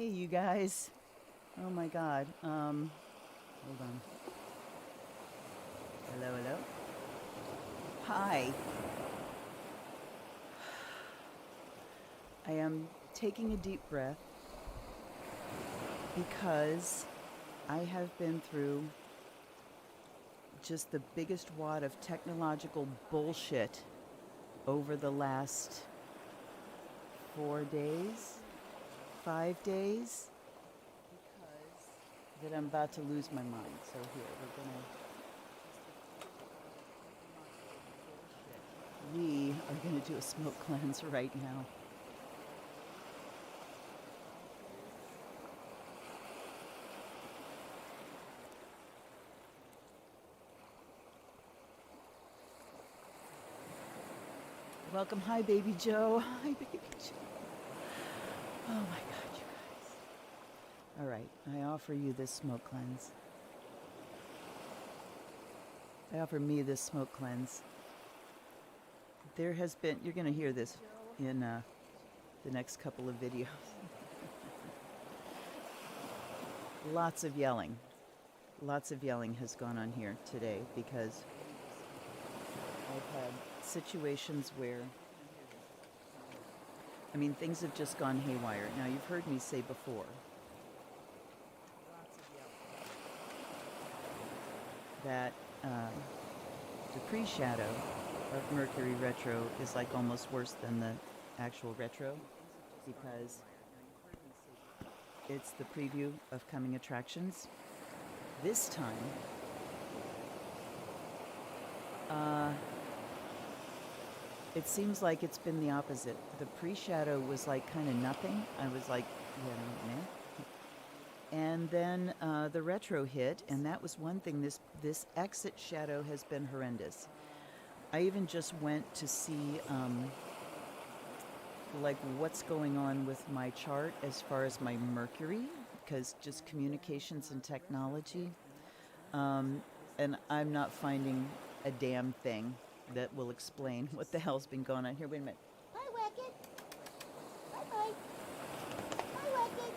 Hey, you guys. Oh my God. Hold on. Hello, hello. Hi. I am taking a deep breath because I have been through just the biggest wad of technological bullshit over the last 4 days, 5 days, that I'm about to lose my mind. So here, we are gonna do a smoke cleanse right now. Welcome, hi baby Joe. Hi baby Joe. Oh my God, you guys. All right, I offer you this smoke cleanse. I offer me this smoke cleanse. There has been, you're going to hear this in the next couple of videos. Lots of yelling. Lots of yelling has gone on here today because I've had situations where, I mean, things have just gone haywire. Now, you've heard me say before, that the pre-shadow of Mercury retro is like almost worse than the actual retro because it's the preview of coming attractions. This time, it seems like it's been the opposite. The pre-shadow was like kind of nothing. I was like, yeah. And then the retro hit, and that was one thing. This exit shadow has been horrendous. I even just went to see like what's going on with my chart as far as my Mercury, because just communications and technology. And I'm not finding a damn thing that will explain what the hell's been going on here. Wait a minute. Hi, Wacket. Bye-bye. Hi, Wacket.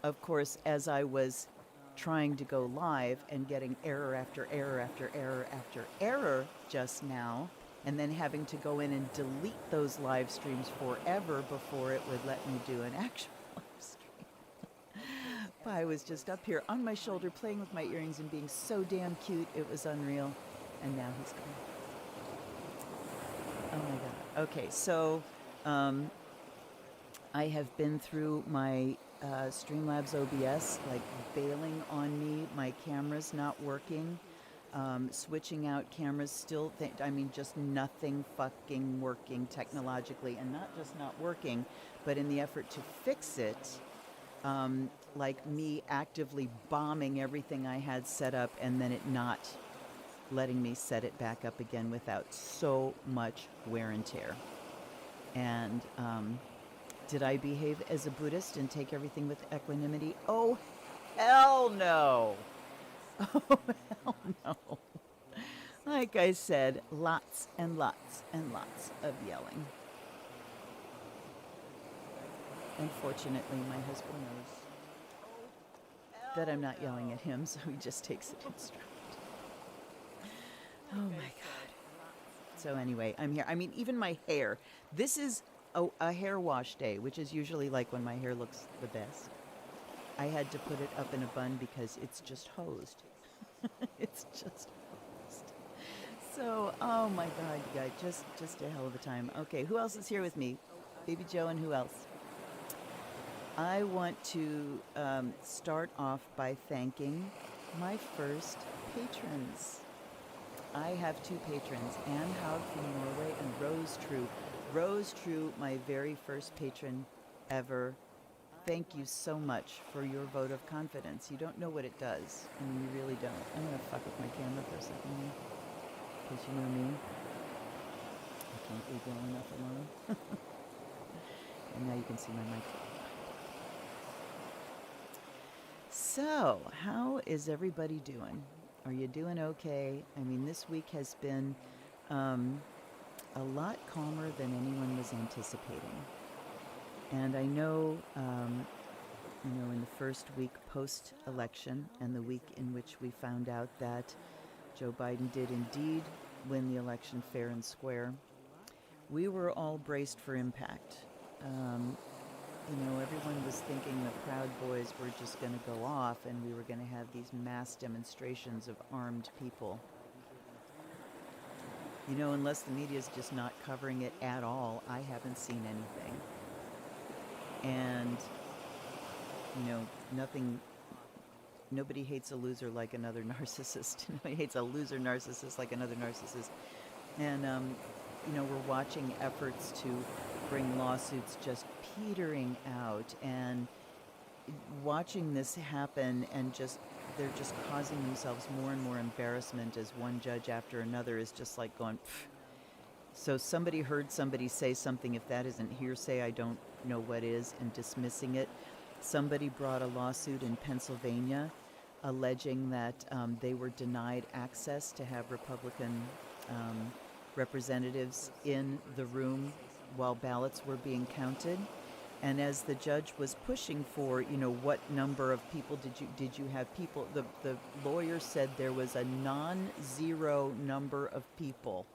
Of course, as I was trying to go live and getting error after error after error after error just now, and then having to go in and delete those live streams forever before it would let me do an actual live stream. I was just up here on my shoulder playing with my earrings and being so damn cute. It was unreal. And now he's gone. Oh my God. Okay, so I have been through my Streamlabs OBS, like bailing on me. My camera's not working. Switching out cameras still, just nothing fucking working technologically. And not just not working, but in the effort to fix it, like me actively bombing everything I had set up and then it not letting me set it back up again without so much wear and tear. And did I behave as a Buddhist and take everything with equanimity? Oh, hell no. Oh, hell no. Like I said, lots and lots and lots of yelling. Unfortunately, my husband knows that I'm not yelling at him, so he just takes it in stride. Oh my God. So anyway, I'm here. I mean, even my hair. This is a hair wash day, which is usually like when my hair looks the best. I had to put it up in a bun because it's just hosed. It's just hosed. So, oh my God, you guys, just a hell of a time. Okay, who else is here with me? Baby Joe and who else? I want to start off by thanking my first patrons. I have two patrons, Anne Haug from Norway and Rose True. Rose True, my very first patron ever. Thank you so much for your vote of confidence. You don't know what it does. I mean, you really don't. I'm going to fuck with my camera for a second, because you know me. I can't leave well enough alone. And now you can see my microphone. So, how is everybody doing? Are you doing okay? I mean, this week has been a lot calmer than anyone was anticipating. And I know, in the first week post-election and the week in which we found out that Joe Biden did indeed win the election fair and square, we were all braced for impact. Everyone was thinking the Proud Boys were just going to go off and we were going to have these mass demonstrations of armed people. Unless the media is just not covering it at all, I haven't seen anything. And, nobody hates a loser like another narcissist. Nobody hates a loser narcissist like another narcissist. And, we're watching efforts to bring lawsuits just petering out and watching this happen, and they're just causing themselves more and more embarrassment as one judge after another is just like going, pfft. So somebody heard somebody say something, if that isn't hearsay, I don't know what is, and dismissing it. Somebody brought a lawsuit in Pennsylvania alleging that they were denied access to have Republican representatives in the room while ballots were being counted. And as the judge was pushing for, what number of people did you have people, the lawyer said there was a non-zero number of people,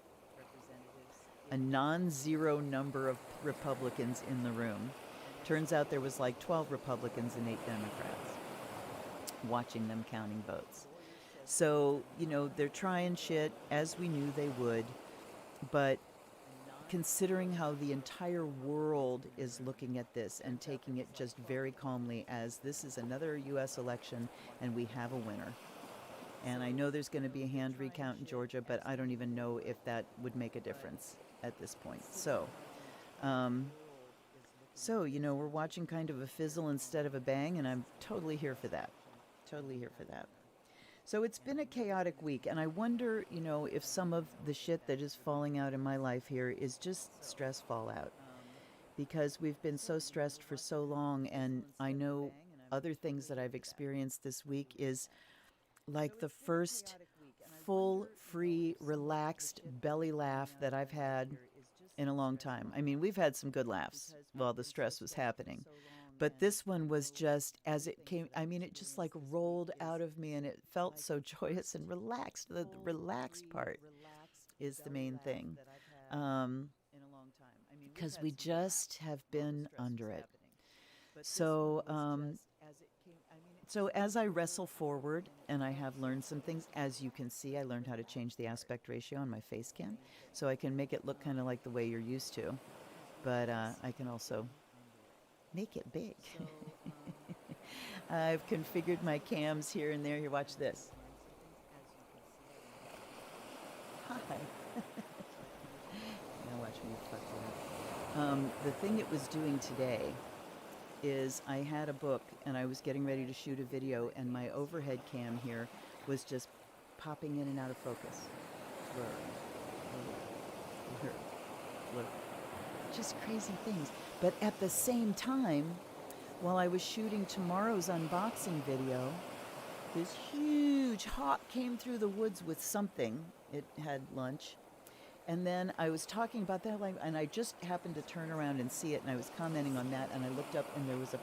a non-zero number of Republicans in the room. Turns out there was like 12 Republicans and 8 Democrats watching them counting votes. So, they're trying shit, as we knew they would, but considering how the entire world is looking at this and taking it just very calmly as this is another U.S. election and we have a winner. And I know there's going to be a hand recount in Georgia, but I don't even know if that would make a difference at this point. So, we're watching kind of a fizzle instead of a bang, and I'm totally here for that. Totally here for that. So it's been a chaotic week, and I wonder, if some of the shit that is falling out in my life here is just stress fallout. Because we've been so stressed for so long, and I know other things that I've experienced this week is like the first full, free, relaxed belly laugh that I've had in a long time. I mean, we've had some good laughs while the stress was happening. But this one was just, as it came, it just like rolled out of me, and it felt so joyous and relaxed. The relaxed part is the main thing. Because we just have been under it. So, so as I wrestle forward, and I have learned some things, as you can see, I learned how to change the aspect ratio on my face cam, so I can make it look kind of like the way you're used to. But I can also make it big. I've configured my cams here and there. Here, watch this. Hi. Now watch me fuck it up. The thing it was doing today is I had a book and I was getting ready to shoot a video, and my overhead cam here was just popping in and out of focus. Look. Just crazy things. But at the same time, while I was shooting tomorrow's unboxing video, this huge hawk came through the woods with something. It had lunch. And then I was talking about that, and I just happened to turn around and see it, and I was commenting on that, and I looked up, and there was a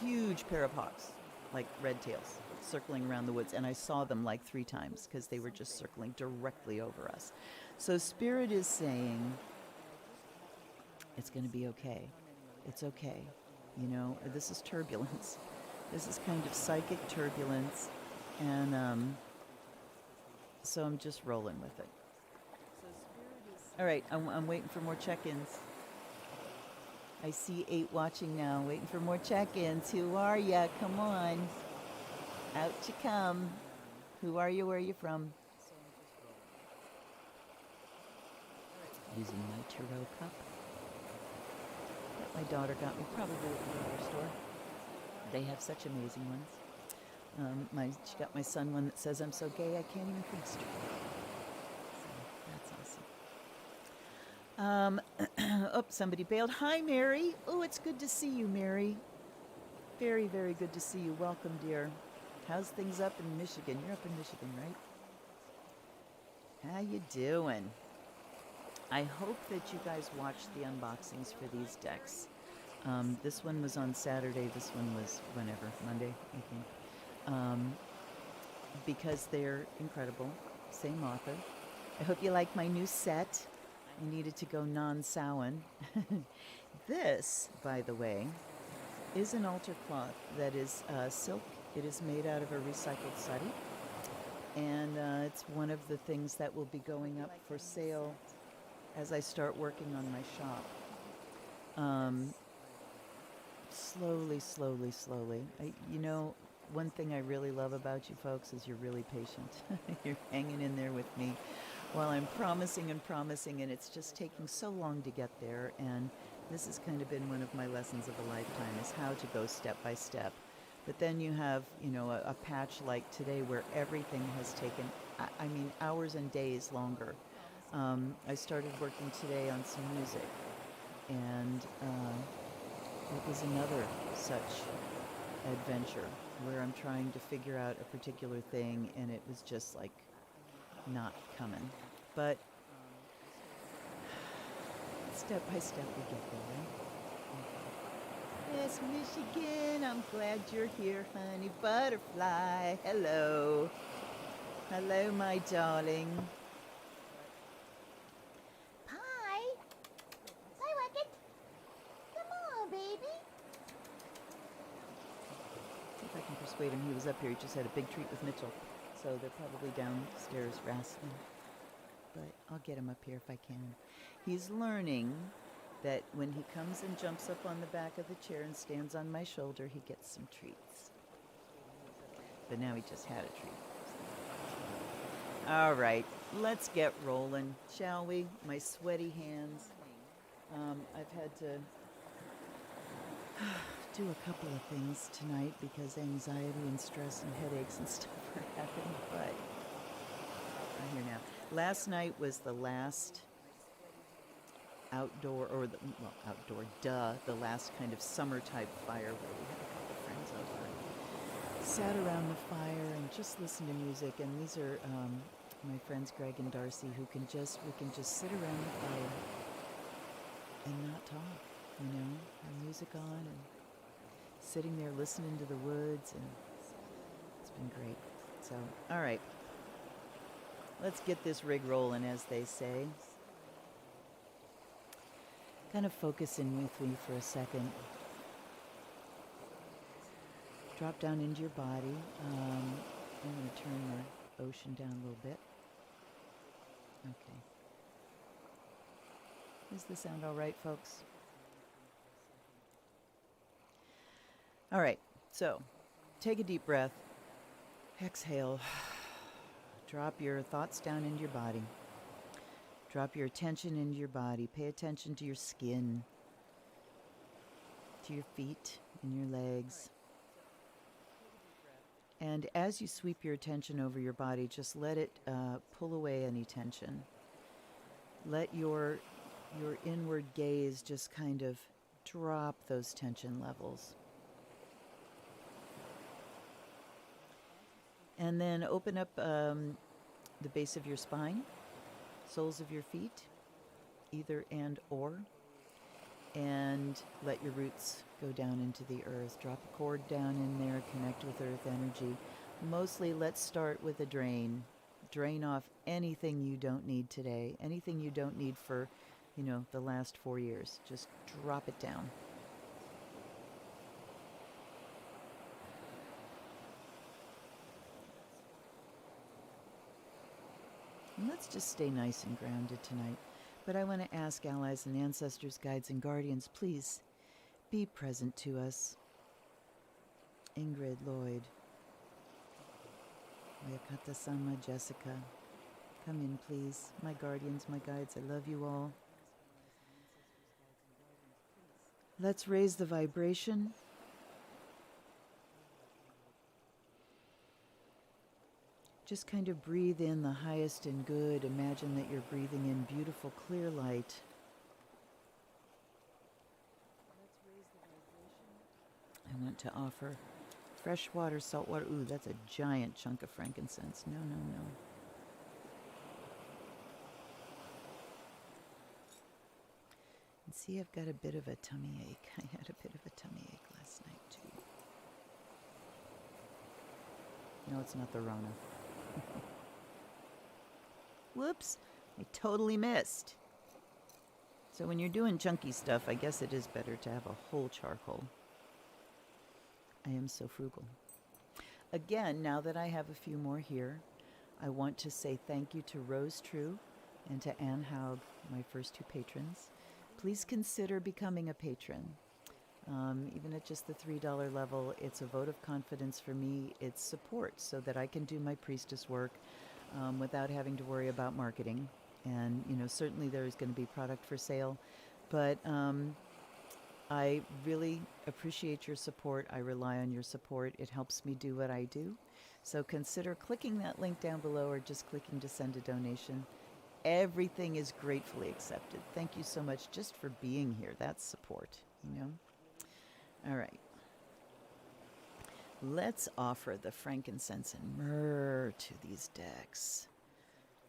huge pair of hawks, like red tails, circling around the woods. And I saw them like 3 times because they were just circling directly over us. So Spirit is saying, it's going to be okay. It's okay. This is turbulence. This is kind of psychic turbulence. And so I'm just rolling with it. All right, I'm waiting for more check-ins. I see 8 watching now, waiting for more check-ins. Who are ya? Come on. Out you come. Who are you? Where are you from? Using my Turo cup. My daughter got me, probably at the dollar store. They have such amazing ones. She got my son one that says, "I'm so gay I can't even think straight." So that's awesome. Oh, somebody bailed. Hi, Mary. Oh, it's good to see you, Mary. Very, very good to see you. Welcome, dear. How's things up in Michigan? You're up in Michigan, right? How you doing? I hope that you guys watched the unboxings for these decks. This one was on Saturday. This one was whenever, Monday, I think. Um, because they're incredible. Same author. I hope you like my new set. I needed to go non-Samhain. This, by the way, is an altar cloth that is silk. It is made out of a recycled sari. And it's one of the things that will be going up for sale as I start working on my shop. Slowly, slowly, slowly. One thing I really love about you folks is you're really patient. You're hanging in there with me while I'm promising and promising, and it's just taking so long to get there. And this has kind of been one of my lessons of a lifetime, is how to go step by step. But then you have, a patch like today where everything has taken, hours and days longer. I started working today on some music, and it was another such adventure where I'm trying to figure out a particular thing, and it was just like not coming. But step by step we get there, right? Yes, Michigan, I'm glad you're here, honey butterfly. Hello. Hello, my darling. Pie? Hi, Wicket. Come on, baby. See if I can persuade him. He was up here. He just had a big treat with Mitchell. So they're probably downstairs wrestling. But I'll get him up here if I can. He's learning that when he comes and jumps up on the back of the chair and stands on my shoulder, he gets some treats. But now he just had a treat. All right, let's get rolling, shall we? My sweaty hands. I've had to do a couple of things tonight because anxiety and stress and headaches and stuff are happening, but I'm here now. Last night was the last the last kind of summer type fire where we had a couple friends over. Sat around the fire and just listened to music, and these are my friends Greg and Darcy we can just sit around the fire and not talk, have music on and sitting there listening to the woods, and it's been great. So, all right, let's get this rig rolling, as they say. Kind of focus in with me for a second. Drop down into your body. I'm going to turn the ocean down a little bit. Okay. Does this sound all right, folks? All right. So, take a deep breath. Exhale. Drop your thoughts down into your body. Drop your attention into your body. Pay attention to your skin, to your feet and your legs. And as you sweep your attention over your body, just let it pull away any tension. Let your inward gaze just kind of drop those tension levels. And then open up the base of your spine, soles of your feet, either and or, and let your roots go down into the earth. Drop a cord down in there, connect with earth energy. Mostly, let's start with a drain. Drain off anything you don't need today, anything you don't need for, the last 4 years. Just drop it down. And let's just stay nice and grounded tonight. But I want to ask allies and ancestors, guides and guardians, please be present to us. Ingrid, Lloyd, Oyakata-sama, Jessica, come in, please. My guardians, my guides, I love you all. Let's raise the vibration. Just kind of breathe in the highest and good. Imagine that you're breathing in beautiful, clear light. I want to offer fresh water, salt water. Ooh, that's a giant chunk of frankincense. No, no, no. And see See, I've got a bit of a tummy ache. I had a bit of a tummy ache last night, too. No, it's not the Rona. Whoops, I totally missed. So when you're doing chunky stuff, I guess it is better to have a whole charcoal. I am so frugal. Again, now that I have a few more here, I want to say thank you to Rose True and to Ann Haug, my first two patrons. Please consider becoming a patron. Even at just the $3 level, it's a vote of confidence for me. It's support so that I can do my priestess work without having to worry about marketing. And, certainly there is going to be product for sale. But I really appreciate your support. I rely on your support. It helps me do what I do. So consider clicking that link down below or just clicking to send a donation. Everything is gratefully accepted. Thank you so much just for being here. That's support, All right. Let's offer the frankincense and myrrh to these decks.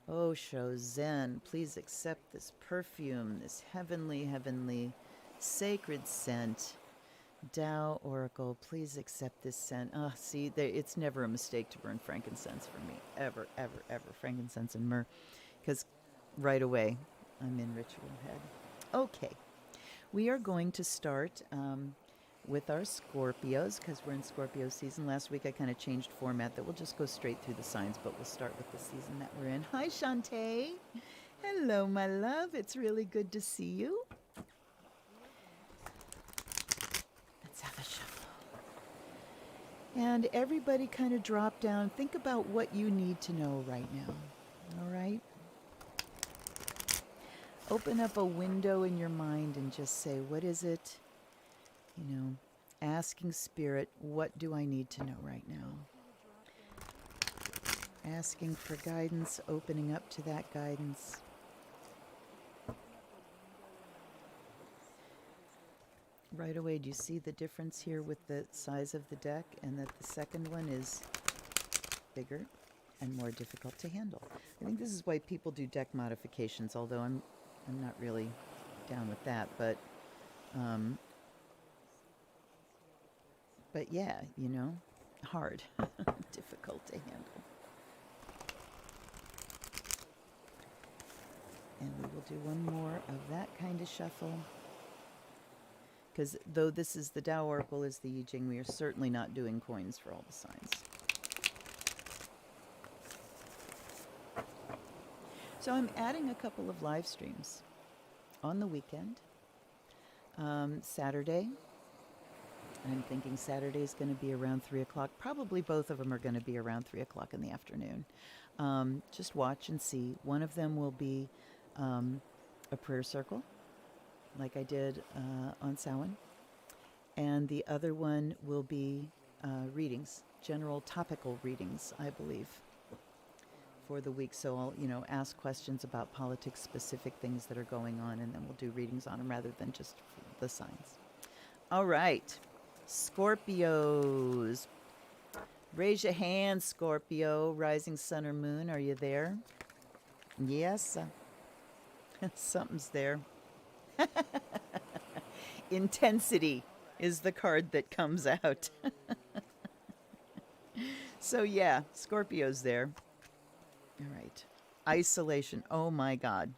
Osho, Zen, please accept this perfume, this heavenly, heavenly, sacred scent. Tao Oracle, please accept this scent. See, it's never a mistake to burn frankincense for me. Ever, ever, ever. Frankincense and myrrh. Because right away, I'm in ritual head. Okay. We are going to start with our Scorpios, because we're in Scorpio season. Last week I kind of changed format that we'll just go straight through the signs, but we'll start with the season that we're in. Hi, Shantae. Hello, my love. It's really good to see you. Let's have a shuffle. And everybody kind of drop down. Think about what you need to know right now. All right? Open up a window in your mind and just say, what is it? Asking Spirit, what do I need to know right now? Asking for guidance, opening up to that guidance. Right away, do you see the difference here with the size of the deck and that the second one is bigger and more difficult to handle? I think this is why people do deck modifications, although I'm not really down with that, but yeah, hard, difficult to handle. And we will do one more of that kind of shuffle. Because though this is the Tao Oracle is the I Ching, we are certainly not doing coins for all the signs. So I'm adding a couple of live streams on the weekend. Saturday. I'm thinking Saturday is going to be around 3 o'clock. Probably both of them are going to be around 3 o'clock in the afternoon. Just watch and see. One of them will be a prayer circle, like I did on Samhain. And the other one will be readings, general topical readings, I believe, for the week. So I'll, ask questions about politics, specific things that are going on, and then we'll do readings on them rather than just the signs. All right. Scorpios. Raise your hand, Scorpio. Rising sun or moon, are you there? Yes. Something's there. Intensity is the card that comes out. So yeah, Scorpio's there. All right. Isolation. Oh my God.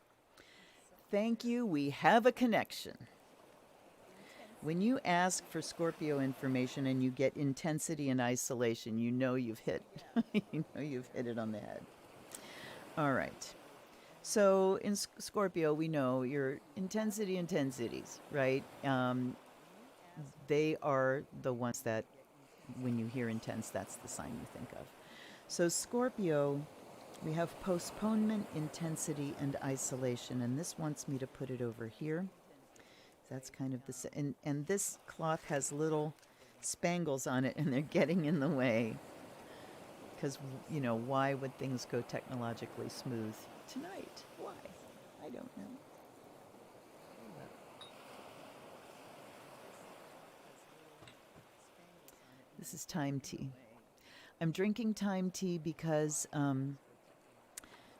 Thank you. We have a connection. When you ask for Scorpio information and you get intensity and isolation, you know you've hit it on the head. All right. So in Scorpio, we know your intensities, right? They are the ones that, when you hear intense, that's the sign you think of. So Scorpio, we have postponement, intensity, and isolation. And this wants me to put it over here. That's kind of the, and this cloth has little spangles on it, and they're getting in the way. Because, why would things go technologically smooth tonight? Why? I don't know. This is time tea. I'm drinking time tea because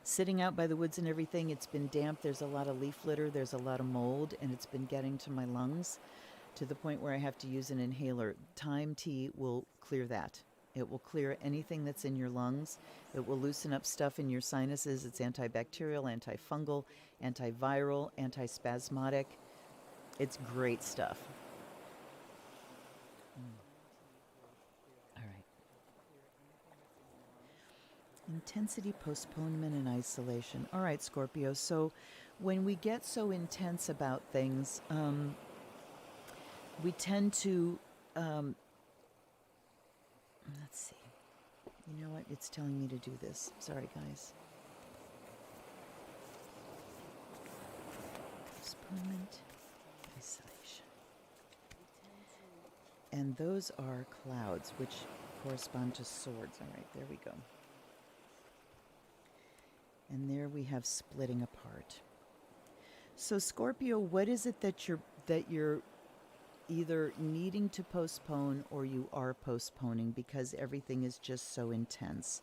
sitting out by the woods and everything, it's been damp. There's a lot of leaf litter. There's a lot of mold, and it's been getting to my lungs to the point where I have to use an inhaler. Thyme tea will clear that. It will clear anything that's in your lungs. It will loosen up stuff in your sinuses. It's antibacterial, antifungal, antiviral, antispasmodic. It's great stuff. All right. Intensity, postponement, and isolation. All right, Scorpio. So when we get so intense about things, we tend to, let's see. You know what? It's telling me to do this. Sorry, guys. Postponement, isolation. And those are clouds, which correspond to swords. All right, there we go. And there we have splitting apart. So Scorpio, what is it that you're either needing to postpone or you are postponing because everything is just so intense?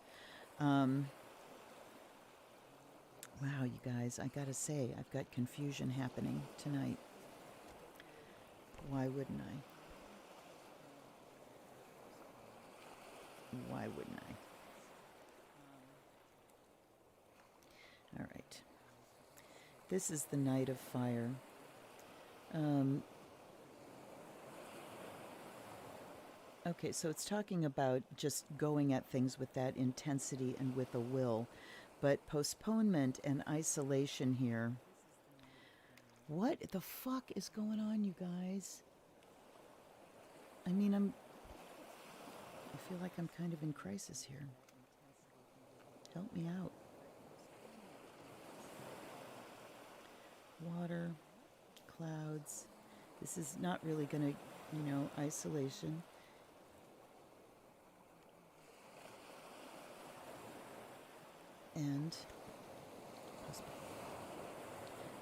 Wow, you guys, I gotta say, I've got confusion happening tonight. Why wouldn't I? Why wouldn't I? All right. This is the Knight of Fire. Okay, so it's talking about just going at things with that intensity and with a will. But postponement and isolation here. What the fuck is going on, you guys? I mean, I feel like I'm kind of in crisis here. Help me out. Water, clouds. This is not really going to, isolation. And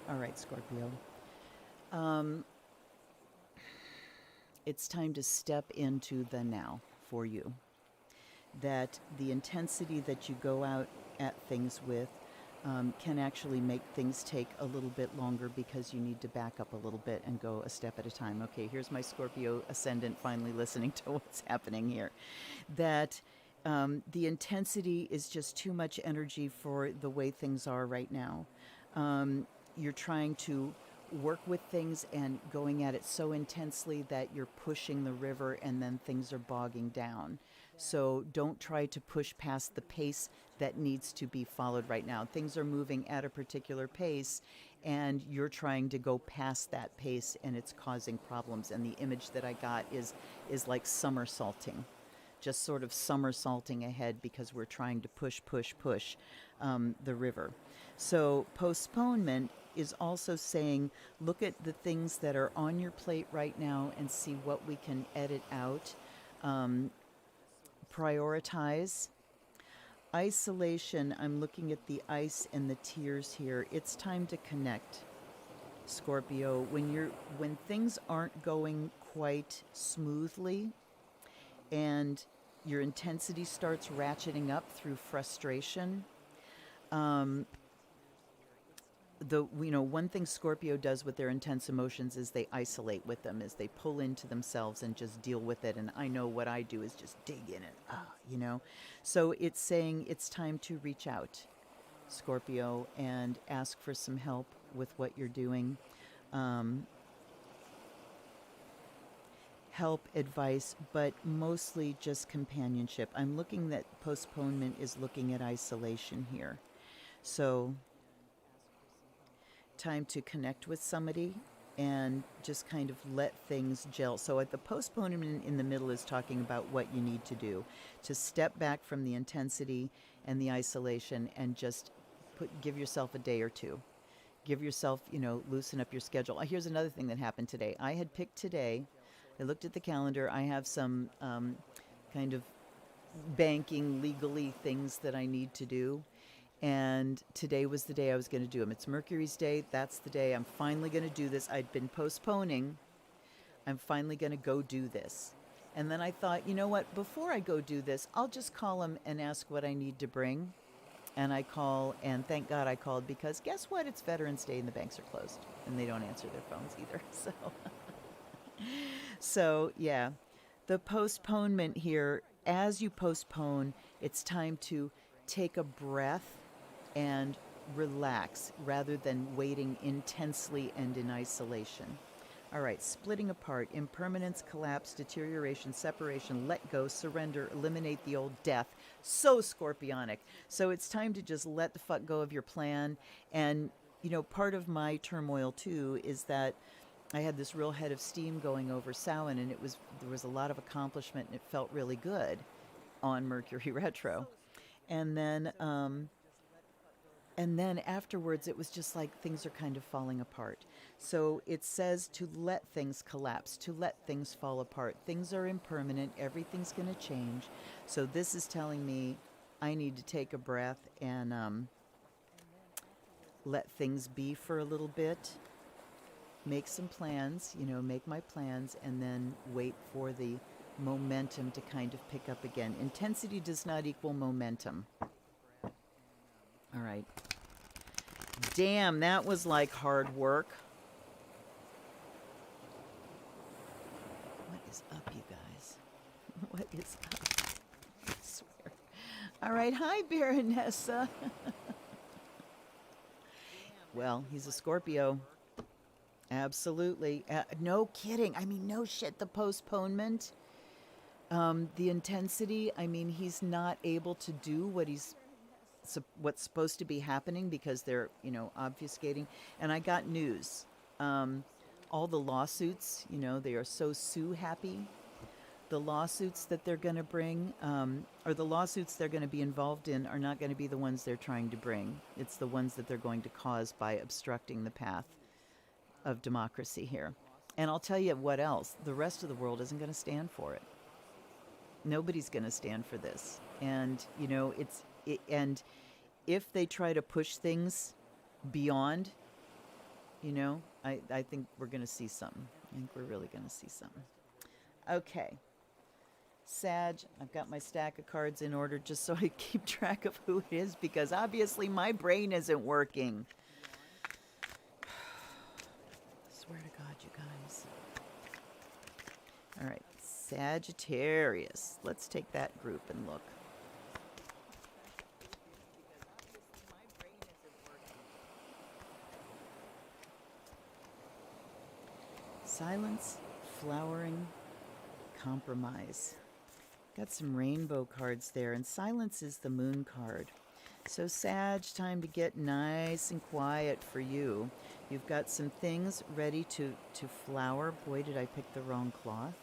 all right, Scorpio. It's time to step into the now for you. That the intensity that you go out at things with can actually make things take a little bit longer because you need to back up a little bit and go a step at a time. Okay, here's my Scorpio ascendant finally listening to what's happening here. That the intensity is just too much energy for the way things are right now. You're trying to work with things and going at it so intensely that you're pushing the river and then things are bogging down. So don't try to push past the pace that needs to be followed right now. Things are moving at a particular pace and you're trying to go past that pace and it's causing problems. And the image that I got is like somersaulting. Just sort of somersaulting ahead because we're trying to push the river. So postponement is also saying, look at the things that are on your plate right now and see what we can edit out. Prioritize. Isolation, I'm looking at the ice and the tears here. It's time to connect, Scorpio. When things aren't going quite smoothly, and your intensity starts ratcheting up through frustration. One thing Scorpio does with their intense emotions is they isolate with them, is they pull into themselves and just deal with it. And I know what I do is just dig in it, So it's saying it's time to reach out, Scorpio, and ask for some help with what you're doing. Help, advice, but mostly just companionship. I'm looking that postponement is looking at isolation here. So time to connect with somebody and just kind of let things gel. So at the postponement in the middle is talking about what you need to do to step back from the intensity and the isolation and just give yourself a day or two. Give yourself, loosen up your schedule. Here's another thing that happened today. I had picked today. I looked at the calendar. I have some kind of banking, legally things that I need to do. And today was the day I was going to do them. It's Mercury's day. That's the day I'm finally going to do this. I'd been postponing. I'm finally going to go do this. And then I thought, you know what? Before I go do this, I'll just call him and ask what I need to bring. And I call, and thank God I called, because guess what? It's Veterans Day and the banks are closed and they don't answer their phones either. So yeah, the postponement here, as you postpone, it's time to take a breath and relax rather than waiting intensely and in isolation. All right, splitting apart, impermanence, collapse, deterioration, separation, let go, surrender, eliminate the old, death. So scorpionic. So it's time to just let the fuck go of your plan. And, you know, part of my turmoil too is that I had this real head of steam going over Samhain, and there was a lot of accomplishment, and it felt really good on Mercury retro. And then afterwards, it was just like things are kind of falling apart. So it says to let things collapse, to let things fall apart. Things are impermanent. Everything's going to change. So this is telling me I need to take a breath and let things be for a little bit. Make some plans, make my plans, and then wait for the momentum to kind of pick up again. Intensity does not equal momentum. All right. Damn, that was like hard work. What is up, you guys? What is up? I swear. All right. Hi, Baronessa. Well, he's a Scorpio. Absolutely. No kidding. I mean, no shit. The postponement, the intensity. I mean, he's not able to do what's supposed to be happening because they're, obfuscating. And I got news. All the lawsuits, they are so sue happy. The lawsuits that they're going to bring, or the lawsuits they're going to be involved in, are not going to be the ones they're trying to bring. It's the ones that they're going to cause by obstructing the path of democracy here. And I'll tell you what else. The rest of the world isn't going to stand for it. Nobody's going to stand for this. And, and if they try to push things beyond, I think we're going to see something. I think we're really going to see something. Okay. Sag, I've got my stack of cards in order just so I keep track of who it is, because obviously my brain isn't working. Swear to God, you guys. All right, Sagittarius. Let's take that group and look. Silence, flowering, compromise. Got some rainbow cards there, and silence is the moon card. So Sag, time to get nice and quiet for you. You've got some things ready to flower. Boy, did I pick the wrong cloth.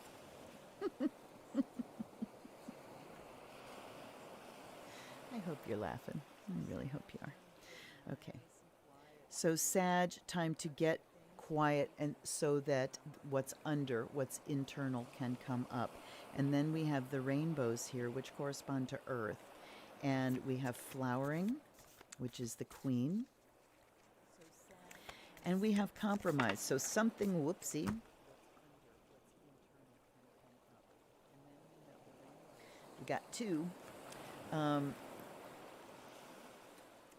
I hope you're laughing. I really hope you are. Okay. So Sag, time to get quiet, and so that what's internal can come up. And then we have the rainbows here, which correspond to Earth. And we have flowering, which is the Queen. And we have compromise. So something, whoopsie. We got two.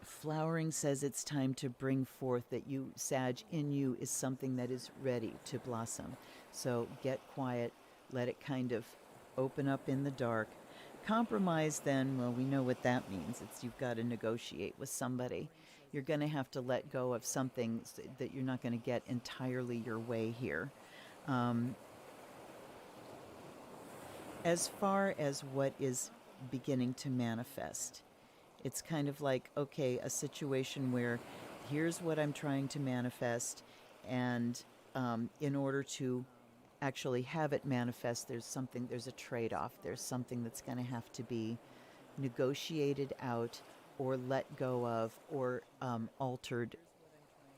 Flowering says it's time to bring forth that you, Sag, in you is something that is ready to blossom. So get quiet, let it kind of open up in the dark. Compromise, then, well, we know what that means. It's you've got to negotiate with somebody. You're going to have to let go of something that you're not going to get entirely your way here. As far as what is beginning to manifest, it's kind of like, okay, a situation where here's what I'm trying to manifest, and in order to actually have it manifest, there's a trade-off. There's something that's going to have to be negotiated out or let go of or altered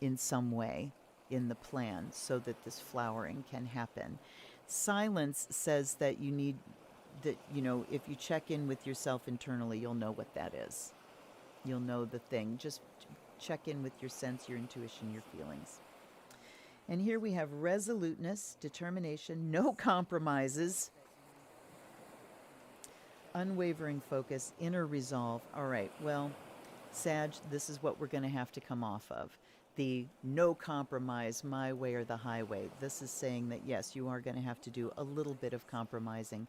in some way in the plan so that this flowering can happen. Silence says that you need that, if you check in with yourself internally, you'll know what that is. You'll know the thing. Just check in with your sense, your intuition, your feelings. And here we have resoluteness, determination, no compromises, unwavering focus, inner resolve. All right, well, Sag, this is what we're going to have to come off of. The no compromise, my way or the highway. This is saying that, yes, you are going to have to do a little bit of compromising.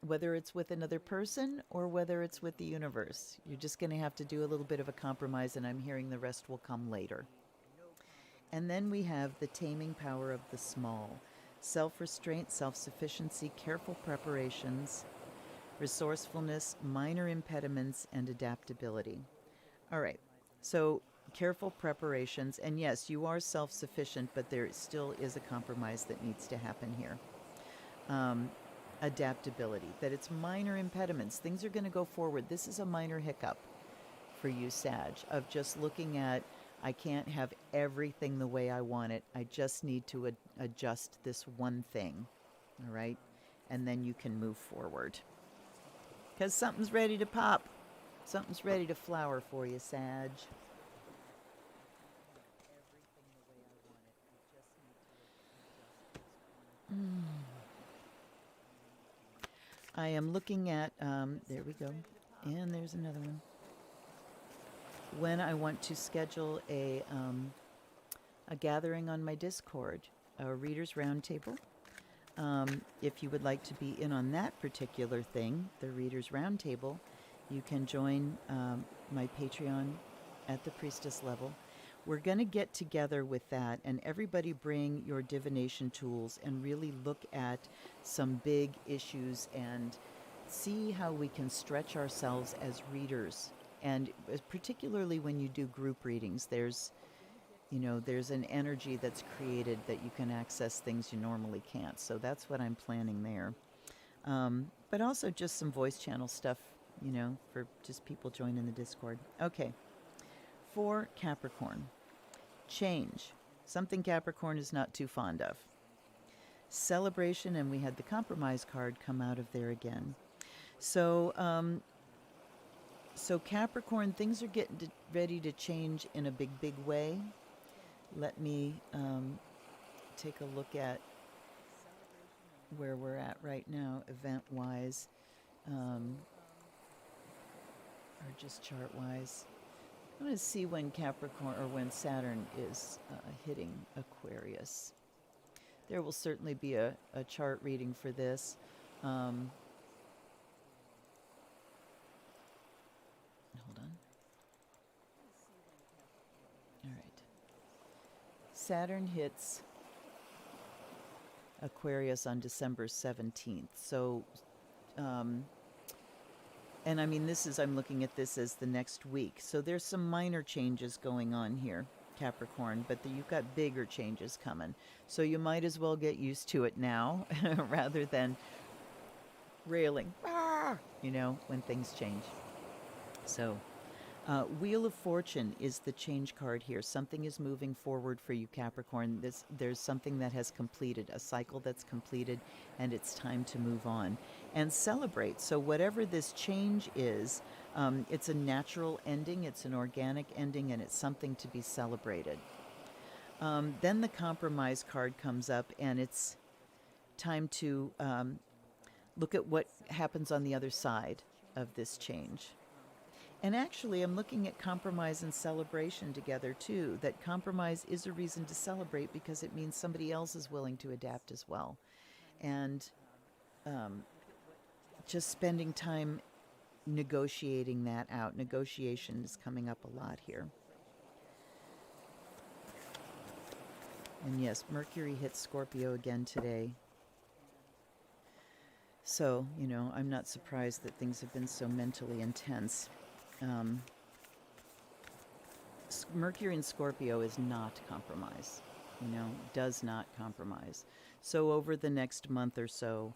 Whether it's with another person or whether it's with the universe. You're just going to have to do a little bit of a compromise, and I'm hearing the rest will come later. And then we have the taming power of the small. Self-restraint, self-sufficiency, careful preparations, resourcefulness, minor impediments, and adaptability. All right, so careful preparations, and yes, you are self-sufficient, but there still is a compromise that needs to happen here. Adaptability, that it's minor impediments. Things are going to go forward. This is a minor hiccup for you, Sag, of just looking at, I can't have everything the way I want it. I just need to adjust this one thing, all right? And then you can move forward. Because something's ready to pop. Something's ready to flower for you, Sag. I am looking at, there we go. And there's another one. When I want to schedule a gathering on my Discord, a readers roundtable. If you would like to be in on that particular thing, the readers roundtable, you can join my Patreon at the priestess level. We're going to get together with that, and everybody bring your divination tools and really look at some big issues and see how we can stretch ourselves as readers. And particularly when you do group readings, there's an energy that's created that you can access things you normally can't. So that's what I'm planning there. But also just some voice channel stuff, for just people joining the Discord. Okay. For Capricorn, change. Something Capricorn is not too fond of. Celebration, and we had the compromise card come out of there again. So Capricorn, things are getting ready to change in a big, big way. Let me take a look at where we're at right now, event-wise, or just chart-wise. I'm going to see when Capricorn, or when Saturn is hitting Aquarius. There will certainly be a chart reading for this. Hold on. All right. Saturn hits Aquarius on December 17th. So, and I mean, I'm looking at this as the next week. So there's some minor changes going on here, Capricorn, but you've got bigger changes coming. So you might as well get used to it now rather than railing, when things change. So Wheel of Fortune is the change card here. Something is moving forward for you, Capricorn. There's something that has completed, a cycle that's completed, and it's time to move on. And celebrate. So whatever this change is, it's a natural ending, it's an organic ending, and it's something to be celebrated. Then the compromise card comes up, and it's time to look at what happens on the other side of this change. And actually, I'm looking at compromise and celebration together, too. That compromise is a reason to celebrate because it means somebody else is willing to adapt as well. And just spending time negotiating that out. Negotiation is coming up a lot here. And yes, Mercury hits Scorpio again today. So, I'm not surprised that things have been so mentally intense. Mercury in Scorpio is not compromise, does not compromise. So over the next month or so,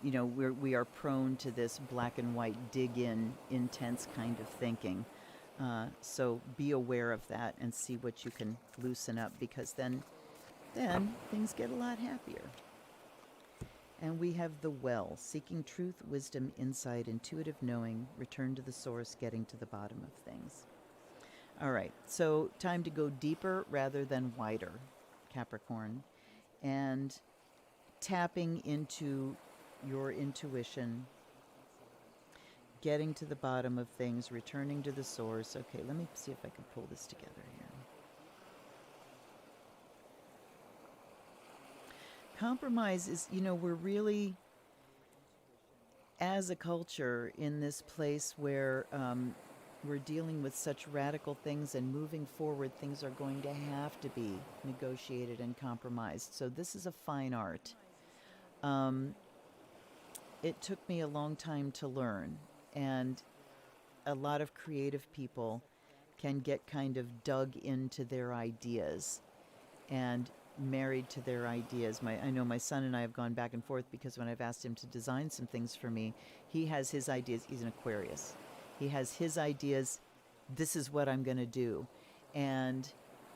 we are prone to this black and white, dig in, intense kind of thinking. So be aware of that and see what you can loosen up, because then things get a lot happier. And we have the Well, seeking truth, wisdom, insight, intuitive knowing, return to the source, getting to the bottom of things. All right, so time to go deeper rather than wider, Capricorn, and tapping into your intuition, getting to the bottom of things, returning to the source. Okay, let me see if I can pull this together here. Compromise is, we're really, as a culture, in this place where we're dealing with such radical things, and moving forward, things are going to have to be negotiated and compromised. So this is a fine art. It took me a long time to learn, and a lot of creative people can get kind of dug into their ideas and married to their ideas. I know my son and I have gone back and forth, because when I've asked him to design some things for me, he has his ideas. He's an Aquarius. He has his ideas. This is what I'm going to do. And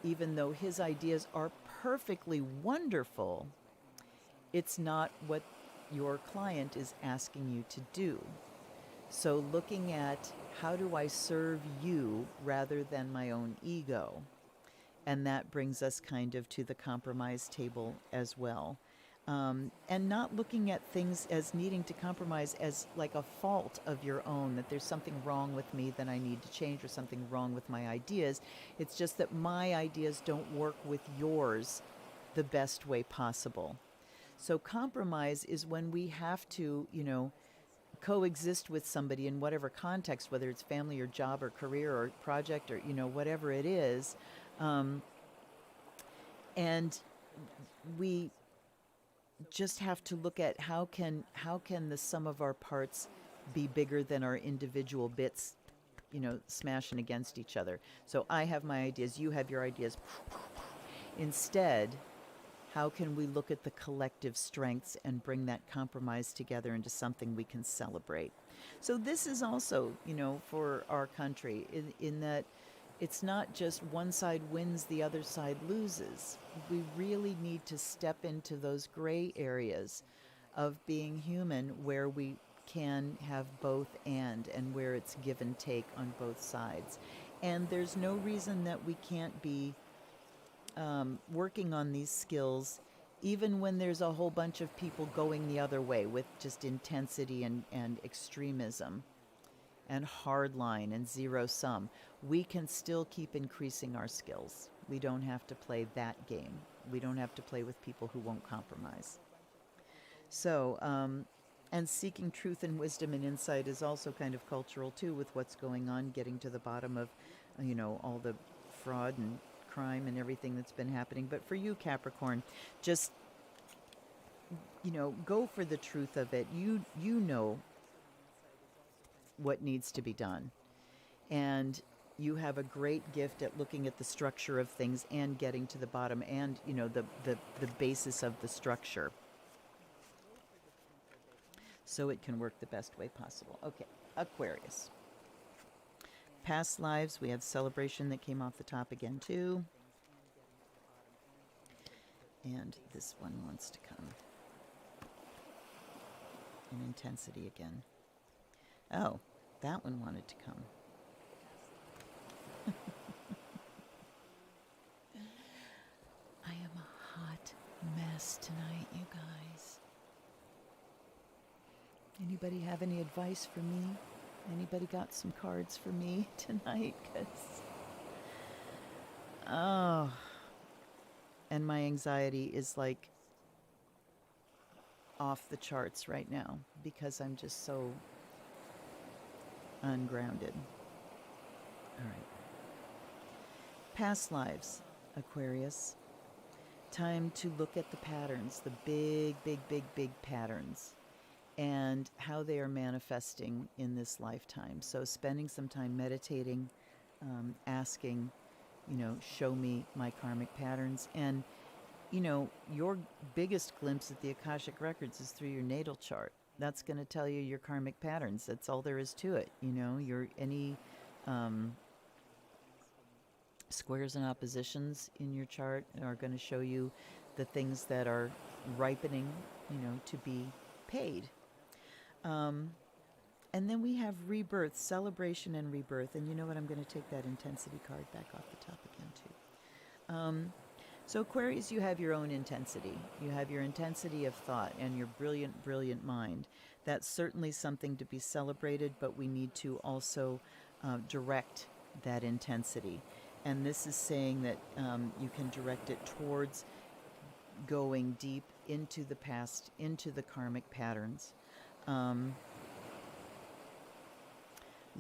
even though his ideas are perfectly wonderful, it's not what your client is asking you to do. So looking at, how do I serve you rather than my own ego? And that brings us kind of to the compromise table as well. And not looking at things as needing to compromise as like a fault of your own, that there's something wrong with me that I need to change, or something wrong with my ideas. It's just that my ideas don't work with yours the best way possible. So compromise is when we have to, coexist with somebody in whatever context, whether it's family or job or career or project or, whatever it is. And we just have to look at how can the sum of our parts be bigger than our individual bits, smashing against each other. So I have my ideas, you have your ideas. Instead, how can we look at the collective strengths and bring that compromise together into something we can celebrate? So this is also, for our country, in that it's not just one side wins, the other side loses. We really need to step into those gray areas of being human, where we can have both and where it's give and take on both sides. And there's no reason that we can't be working on these skills, even when there's a whole bunch of people going the other way with just intensity and extremism and hardline and zero sum. We can still keep increasing our skills. We don't have to play that game. We don't have to play with people who won't compromise. So, and seeking truth and wisdom and insight is also kind of cultural too, with what's going on, getting to the bottom of, all the fraud and crime and everything that's been happening. But for you, Capricorn, just, go for the truth of it. You know what needs to be done. And you have a great gift at looking at the structure of things and getting to the bottom and, the basis of the structure, so it can work the best way possible. Okay, Aquarius. Past lives, we have celebration that came off the top again too. And this one wants to come. And intensity again. Oh, that one wanted to come. I am a hot mess tonight, you guys. Anybody have any advice for me? Anybody got some cards for me tonight? 'Cause, oh, and my anxiety is like off the charts right now, because I'm just so ungrounded. All right. Past lives, Aquarius. Time to look at the patterns, the big, big, big, big patterns, and how they are manifesting in this lifetime. So spending some time meditating, asking, show me my karmic patterns. And, your biggest glimpse at the Akashic Records is through your natal chart. That's going to tell you your karmic patterns. That's all there is to it. Your any squares and oppositions in your chart are going to show you the things that are ripening, to be paid. And then we have rebirth, celebration and rebirth. And you know what? I'm going to take that intensity card back off the top again, too. So Aquarius, you have your own intensity. You have your intensity of thought and your brilliant, brilliant mind. That's certainly something to be celebrated, but we need to also direct that intensity. And this is saying that you can direct it towards going deep into the past, into the karmic patterns.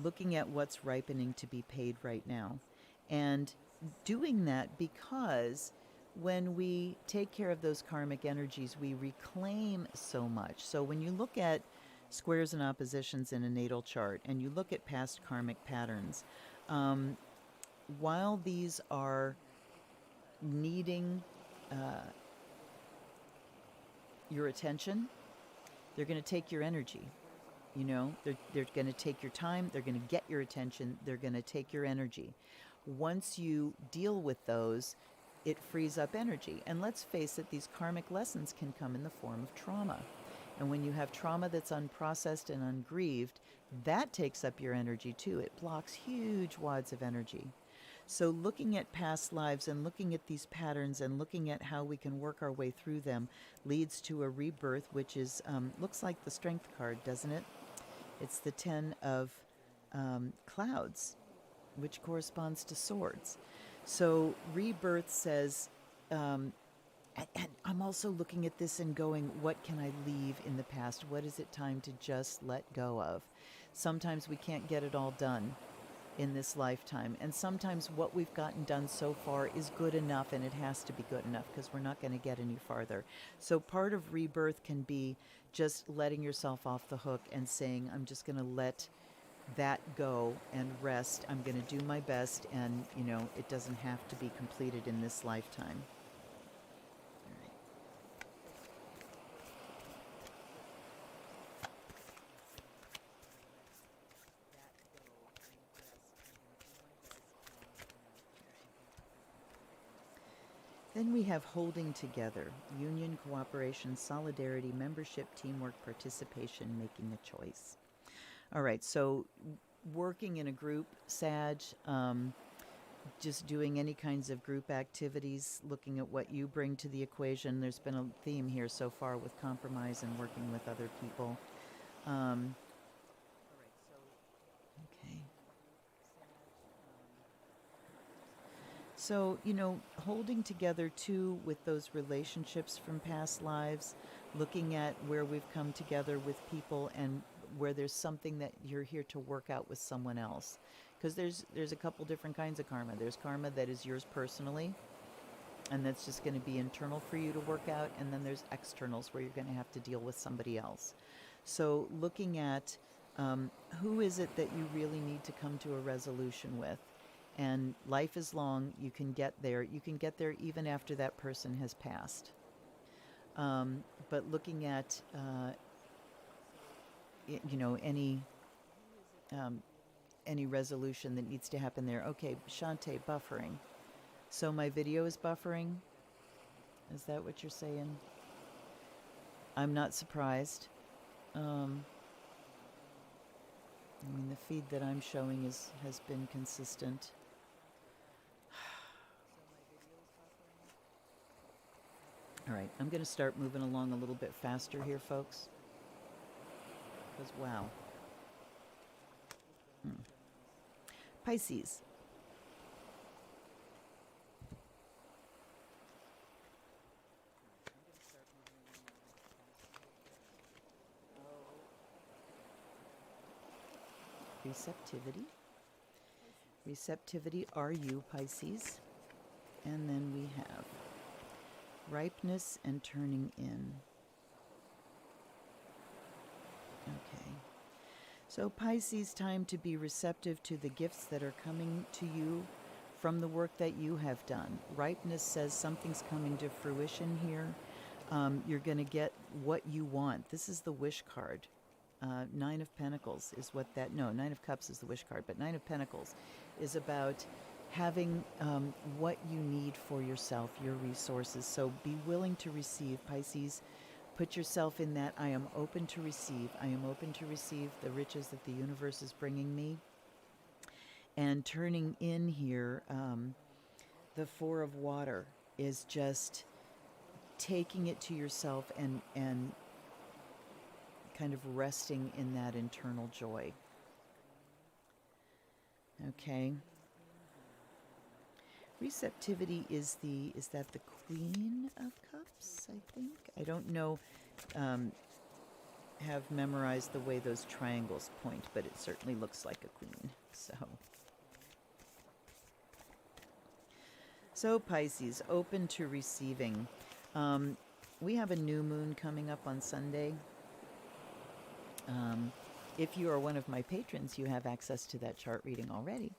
Looking at what's ripening to be paid right now. And doing that because when we take care of those karmic energies, we reclaim so much. So when you look at squares and oppositions in a natal chart and you look at past karmic patterns, while these are needing your attention, they're going to take your energy. You know, they're going to take your time, they're going to get your attention, they're going to take your energy. Once you deal with those, it frees up energy. And let's face it, these karmic lessons can come in the form of trauma. And when you have trauma that's unprocessed and ungrieved, that takes up your energy too. It blocks huge wads of energy. So looking at past lives and looking at these patterns and looking at how we can work our way through them leads to a rebirth, which is looks like the Strength card, doesn't it? It's the 10 of clouds, which corresponds to swords. So rebirth says, and I'm also looking at this and going, what can I leave in the past? What is it time to just let go of? Sometimes we can't get it all done in this lifetime. And sometimes what we've gotten done so far is good enough, and it has to be good enough because we're not going to get any farther. So part of rebirth can be just letting yourself off the hook and saying, I'm just going to let that go and rest. I'm going to do my best, and, you know, it doesn't have to be completed in this lifetime. Then we have holding together, union, cooperation, solidarity, membership, teamwork, participation, making a choice. All right, so working in a group, Sag, just doing any kinds of group activities, looking at what you bring to the equation. There's been a theme here so far with compromise and working with other people. Okay. So, you know, holding together too with those relationships from past lives, looking at where we've come together with people and where there's something that you're here to work out with someone else. Because there's a couple different kinds of karma. There's karma that is yours personally, and that's just going to be internal for you to work out. And then there's externals where you're going to have to deal with somebody else. So looking at who is it that you really need to come to a resolution with. And life is long. You can get there. You can get there even after that person has passed. But looking at, you know, any resolution that needs to happen there. Okay, Shante, buffering. So my video is buffering? Is that what you're saying? I'm not surprised. I mean, the feed that I'm showing has been consistent. All right, I'm going to start moving along a little bit faster here, folks. Because, wow. Pisces. Receptivity. Receptivity, are you, Pisces? And then we have ripeness and turning in. Okay. So Pisces, time to be receptive to the gifts that are coming to you from the work that you have done. Ripeness says something's coming to fruition here. You're going to get what you want. This is the wish card. Nine of Pentacles is what that, no, Nine of Cups is the wish card, but Nine of Pentacles is about having what you need for yourself, your resources. So be willing to receive, Pisces. Put yourself in that, I am open to receive. I am open to receive the riches that the universe is bringing me. And turning in here, the Four of Water. is just taking it to yourself and kind of resting in that internal joy. Okay. Receptivity is that the Queen of Cups, I think? I don't know, have memorized the way those triangles point, but it certainly looks like a queen. So Pisces, open to receiving. We have a new moon coming up on Sunday. If you are one of my patrons, you have access to that chart reading already.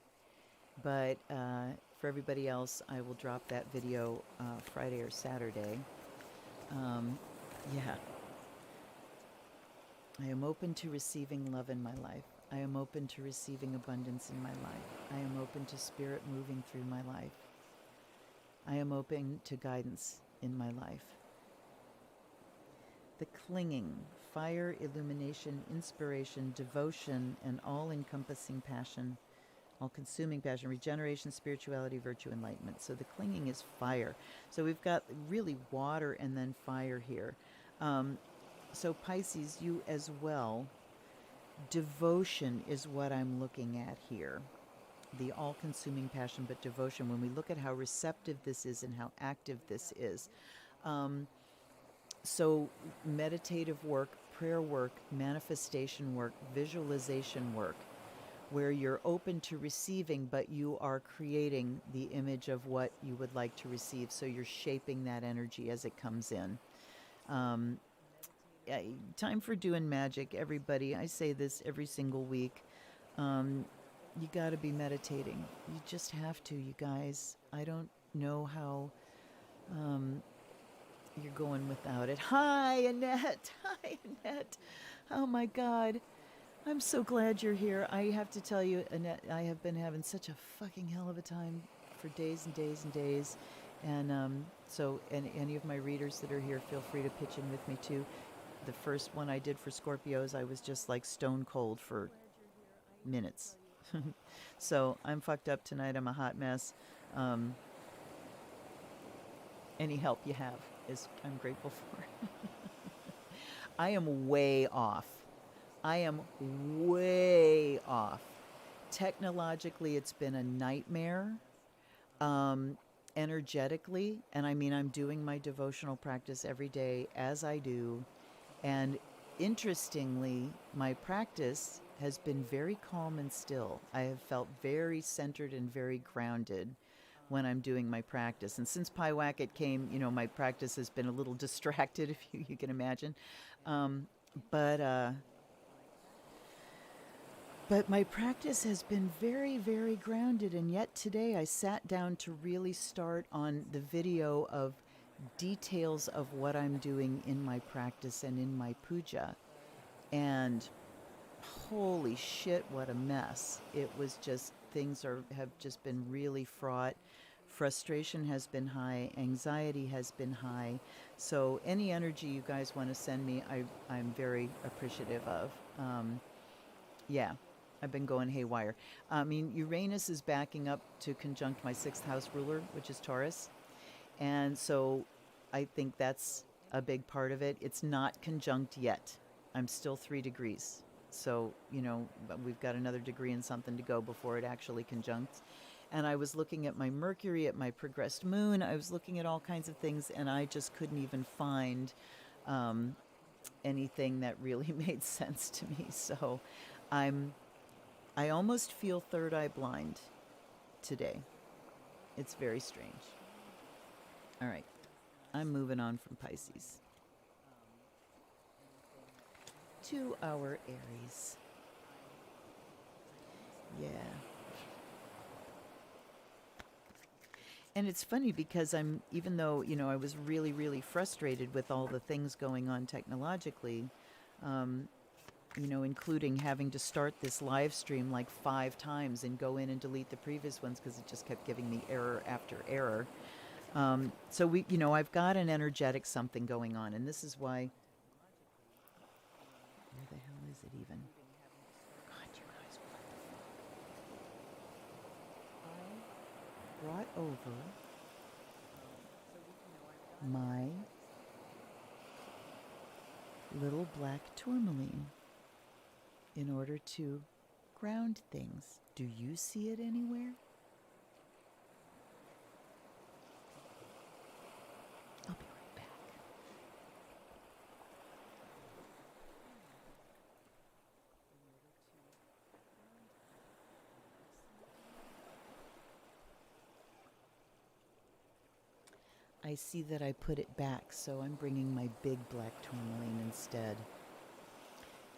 But for everybody else, I will drop that video Friday or Saturday. Yeah. I am open to receiving love in my life. I am open to receiving abundance in my life. I am open to spirit moving through my life. I am open to guidance in my life. The clinging, fire, illumination, inspiration, devotion, and all-encompassing passion, all-consuming passion, regeneration, spirituality, virtue, enlightenment. So the clinging is fire. So we've got really water and then fire here. So Pisces, you as well, devotion is what I'm looking at here. The all-consuming passion, but devotion. When we look at how receptive this is and how active this is. So meditative work, prayer work, manifestation work, visualization work, where you're open to receiving, but you are creating the image of what you would like to receive. So you're shaping that energy as it comes in. Time for doing magic, everybody. I say this every single week. You got to be meditating. You just have to, you guys. I don't know how you're going without it. Hi, Annette. Hi, Annette. Oh, my God. I'm so glad you're here. I have to tell you, Annette, I have been having such a fucking hell of a time for days and days and days. And so any of my readers that are here, feel free to pitch in with me, too. The first one I did for Scorpios, I was just like stone cold for minutes. So I'm fucked up tonight. I'm a hot mess. Any help you have is I'm grateful for. I am way off. I am way off. Technologically, it's been a nightmare. Energetically, and I mean, I'm doing my devotional practice every day as I do. And interestingly, my practice has been very calm and still. I have felt very centered and very grounded when I'm doing my practice. And since Pyewacket came, you know, my practice has been a little distracted, if you can imagine. But my practice has been very, very grounded. And yet today I sat down to really start on the video of details of what I'm doing in my practice and in my puja. And holy shit, what a mess. It was just, things have just been really fraught. Frustration has been high. Anxiety has been high. So any energy you guys want to send me, I'm very appreciative of. Yeah, I've been going haywire. I mean, Uranus is backing up to conjunct my 6th house ruler, which is Taurus. And so I think that's a big part of it. It's not conjunct yet. I'm still 3 degrees. So, you know, we've got another degree and something to go before it actually conjuncts. And I was looking at my Mercury, at my progressed moon. I was looking at all kinds of things, and I just couldn't even find anything that really made sense to me. So I almost feel third eye blind today. It's very strange. All right. I'm moving on from Pisces to our Aries. Yeah. And it's funny because even though, you know, I was really, really frustrated with all the things going on technologically, you know, including having to start this live stream like 5 times and go in and delete the previous ones because it just kept giving me error after error. So you know, I've got an energetic something going on, and this is why. Where the hell is it even? God, you guys, what the fuck? I brought over my little black tourmaline in order to ground things. Do you see it anywhere? I'll be right back. I see that I put it back, so I'm bringing my big black tourmaline instead.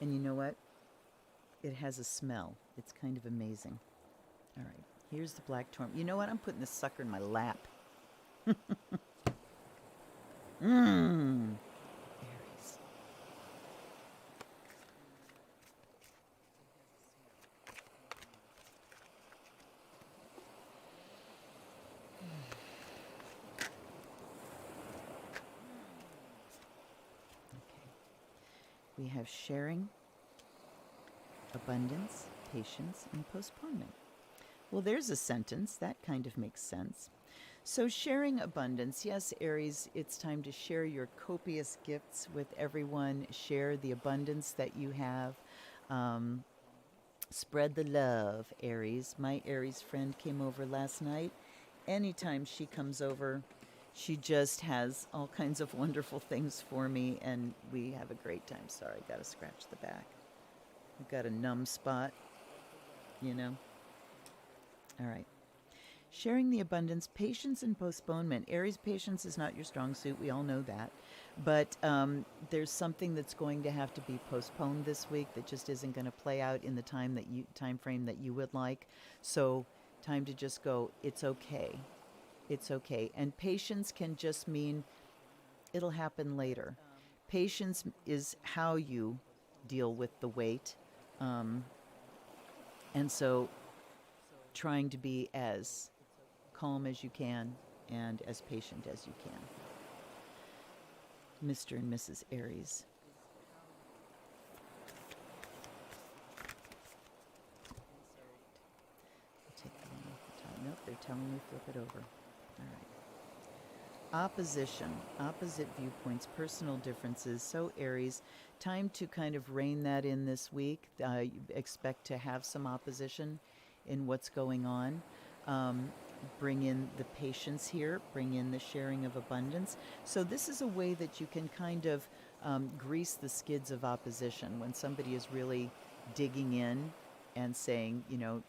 And you know what? It has a smell. It's kind of amazing. All right, here's the black tourmaline. You know what? I'm putting this sucker in my lap. Mmm. Aries. Okay. We have sharing, abundance, patience, and postponement. Well, there's a sentence. That kind of makes sense. So, sharing abundance. Yes, Aries, it's time to share your copious gifts with everyone. Share the abundance that you have. Spread the love, Aries. My Aries friend came over last night. Anytime she comes over, she just has all kinds of wonderful things for me, and we have a great time. Sorry, got to scratch the back. I've got a numb spot, you know. All right. Sharing the abundance, patience, and postponement. Aries, patience is not your strong suit. We all know that. But there's something that's going to have to be postponed this week that just isn't going to play out in the time frame that you would like. So time to just go, it's okay. It's okay. And patience can just mean it'll happen later. Patience is how you deal with the wait. And so trying to be as calm as you can and as patient as you can. Mr. and Mrs. Aries. I'll take the one off the top. Nope, they're telling me flip it over. All right. Opposition, opposite viewpoints, personal differences. So Aries, time to kind of rein that in this week. You expect to have some opposition in what's going on. Bring in the patience here, bring in the sharing of abundance. So this is a way that you can kind of grease the skids of opposition when somebody is really digging in and saying, you know,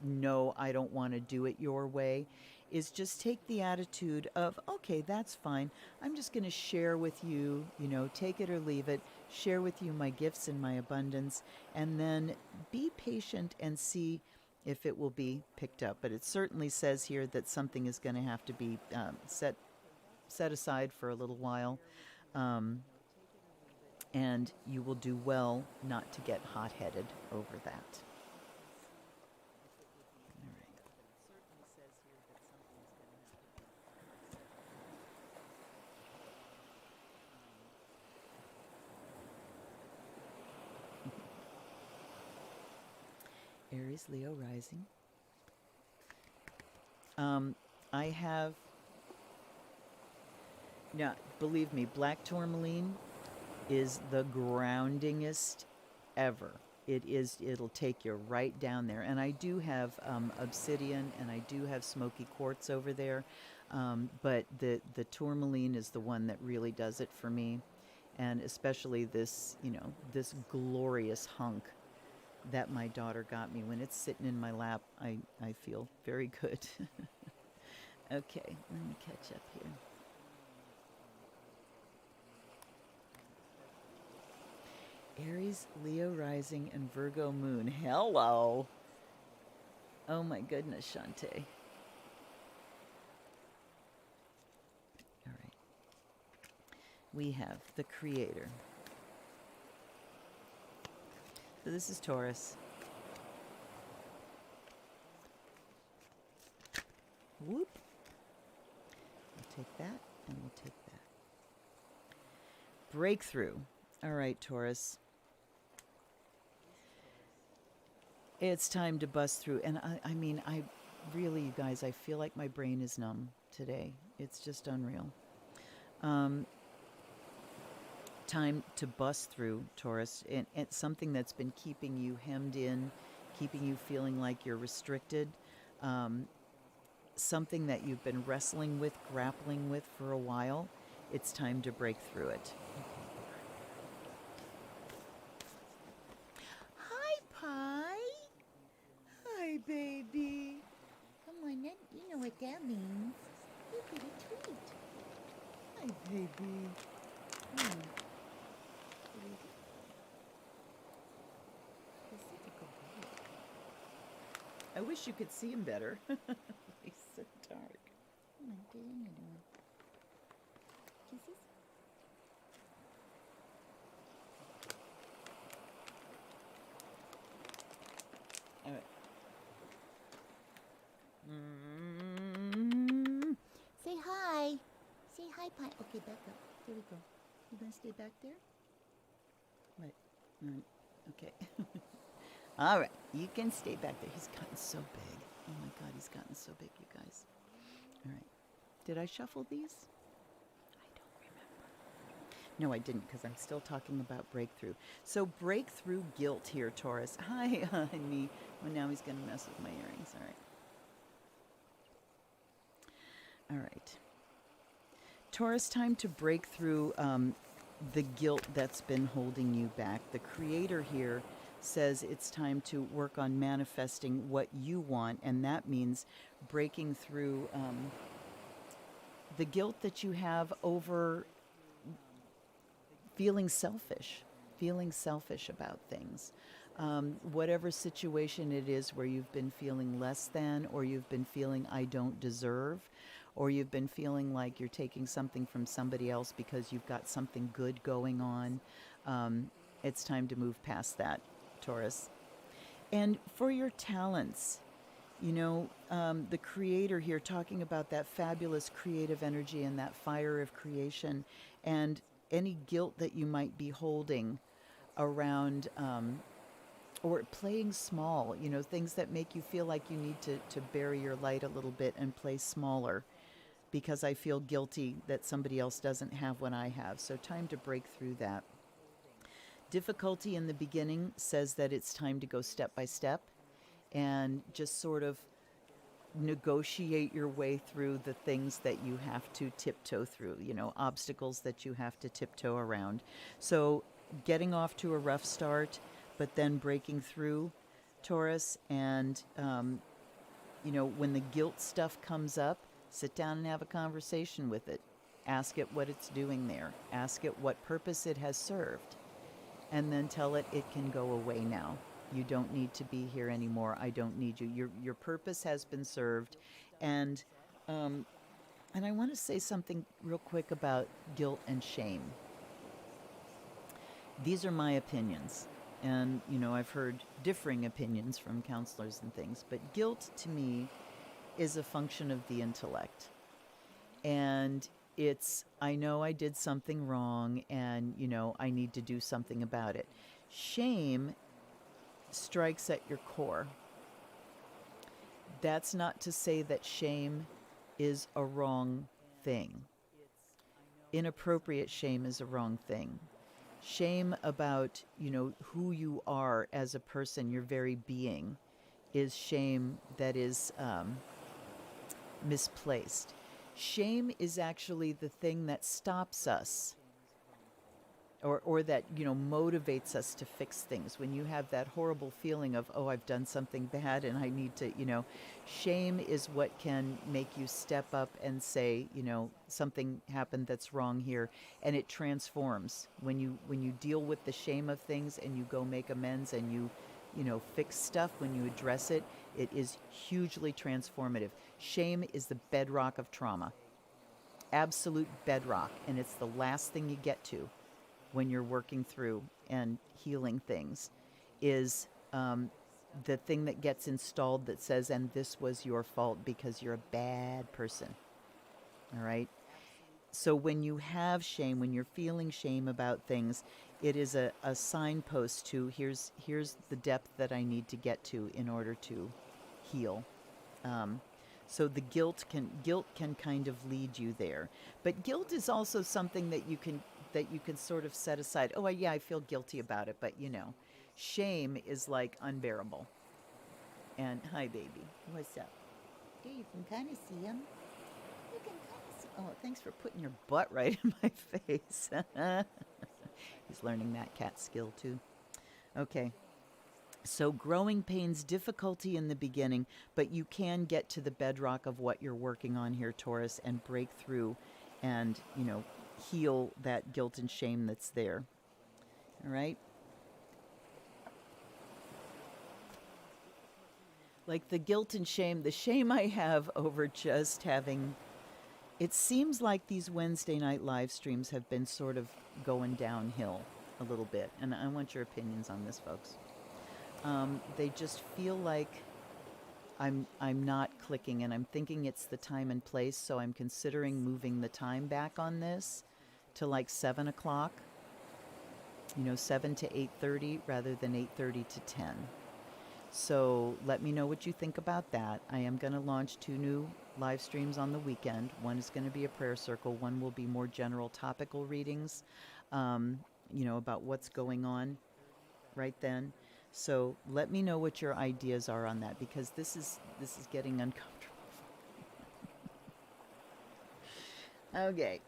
no, I don't want to do it your way, is just take the attitude of, okay, that's fine. I'm just going to share with you, you know, take it or leave it, share with you my gifts and my abundance, and then be patient and see if it will be picked up. But it certainly says here that something is going to have to be set aside for a little while. And you will do well not to get hot-headed over that. All right. Aries, Leo rising. I have, now, believe me, black tourmaline is the groundingest ever. It'll take you right down there. And I do have obsidian and I do have smoky quartz over there. But the tourmaline is the one that really does it for me. And especially this, you know, this glorious hunk that my daughter got me. When it's sitting in my lap, I feel very good. Okay, let me catch up here. Aries, Leo rising, and Virgo moon. Hello. Oh my goodness, Shantae. All right. We have the creator. So this is Taurus. Whoop. We'll take that and we'll take that. Breakthrough. All right, Taurus. It's time to bust through. And I mean, I really, you guys, I feel like my brain is numb today. It's just unreal. Time to bust through, Taurus, and something that's been keeping you hemmed in, keeping you feeling like you're restricted, um, something that you've been wrestling with, grappling with for a while. It's time to break through it. Hi, Pie. Hi, baby. Come on, you know what that means. You get a treat. Hi, baby. Hmm. He's such a good boy. I wish you could see him better. He's so dark. Come on, get another one. Kisses? All right. Say hi. Say hi, Pie. Okay, back up. There we go. You gonna stay back there? Right. Okay. All right. You can stay back there. He's gotten so big. Oh my God, he's gotten so big, you guys. All right. Did I shuffle these? I don't remember. No, I didn't, because I'm still talking about breakthrough. So breakthrough guilt here, Taurus. Hi, honey. Well, now he's going to mess with my earrings. All right. All right. Taurus, time to break through the guilt that's been holding you back. The creator here says it's time to work on manifesting what you want, and that means breaking through the guilt that you have over feeling selfish about things. Whatever situation it is where you've been feeling less than, or you've been feeling I don't deserve, or you've been feeling like you're taking something from somebody else because you've got something good going on, it's time to move past that, Taurus. And for your talents, the creator here talking about that fabulous creative energy and that fire of creation, and any guilt that you might be holding around or playing small, things that make you feel like you need to bury your light a little bit and play smaller because I feel guilty that somebody else doesn't have what I have. So time to break through that. Difficulty in the beginning says that it's time to go step by step and just sort of negotiate your way through the things that you have to tiptoe through, obstacles that you have to tiptoe around. So getting off to a rough start, but then breaking through, Taurus, and, when the guilt stuff comes up, sit down and have a conversation with it. Ask it what it's doing there. Ask it what purpose it has served. And then tell it can go away now. You don't need to be here anymore. I don't need you. Your purpose has been served. And I want to say something real quick about guilt and shame. These are my opinions. And, I've heard differing opinions from counselors and things. But guilt, to me, is a function of the intellect. And it's, I know I did something wrong and, I need to do something about it. Shame strikes at your core. That's not to say that shame is a wrong thing. Inappropriate shame is a wrong thing. Shame about, who you are as a person, your very being, is shame that is misplaced. Shame is actually the thing that stops us or that, motivates us to fix things. When you have that horrible feeling of, oh, I've done something bad and I need to, shame is what can make you step up and say, something happened that's wrong here. And it transforms. When you deal with the shame of things and you go make amends and you fix stuff, when you address it, it is hugely transformative. Shame is the bedrock of trauma. Absolute bedrock. And it's the last thing you get to when you're working through and healing things, is the thing that gets installed that says, and this was your fault because you're a bad person. All right? So when you have shame, when you're feeling shame about things, it is a signpost to here's the depth that I need to get to in order to heal. So the guilt can kind of lead you there. But guilt is also something that you can sort of set aside. Oh, yeah, I feel guilty about it, but shame is like unbearable. And hi, baby. What's up? There, you can kind of see him. You can kind of see. Oh, thanks for putting your butt right in my face. He's learning that cat skill too. Okay. So growing pains, difficulty in the beginning, but you can get to the bedrock of what you're working on here, Taurus, and break through and, heal that guilt and shame that's there. All right? Like the guilt and shame, the shame I have over just having. It seems like these Wednesday night live streams have been sort of going downhill a little bit. And I want your opinions on this, folks. They just feel like I'm not clicking, and I'm thinking it's the time and place, so I'm considering moving the time back on this to like 7 o'clock, 7 to 8:30 rather than 8:30 to 10. So let me know what you think about that. I am going to launch 2 new live streams on the weekend. One is going to be a prayer circle. One will be more general topical readings, about what's going on right then. So let me know what your ideas are on that, because this is getting uncomfortable. Okay,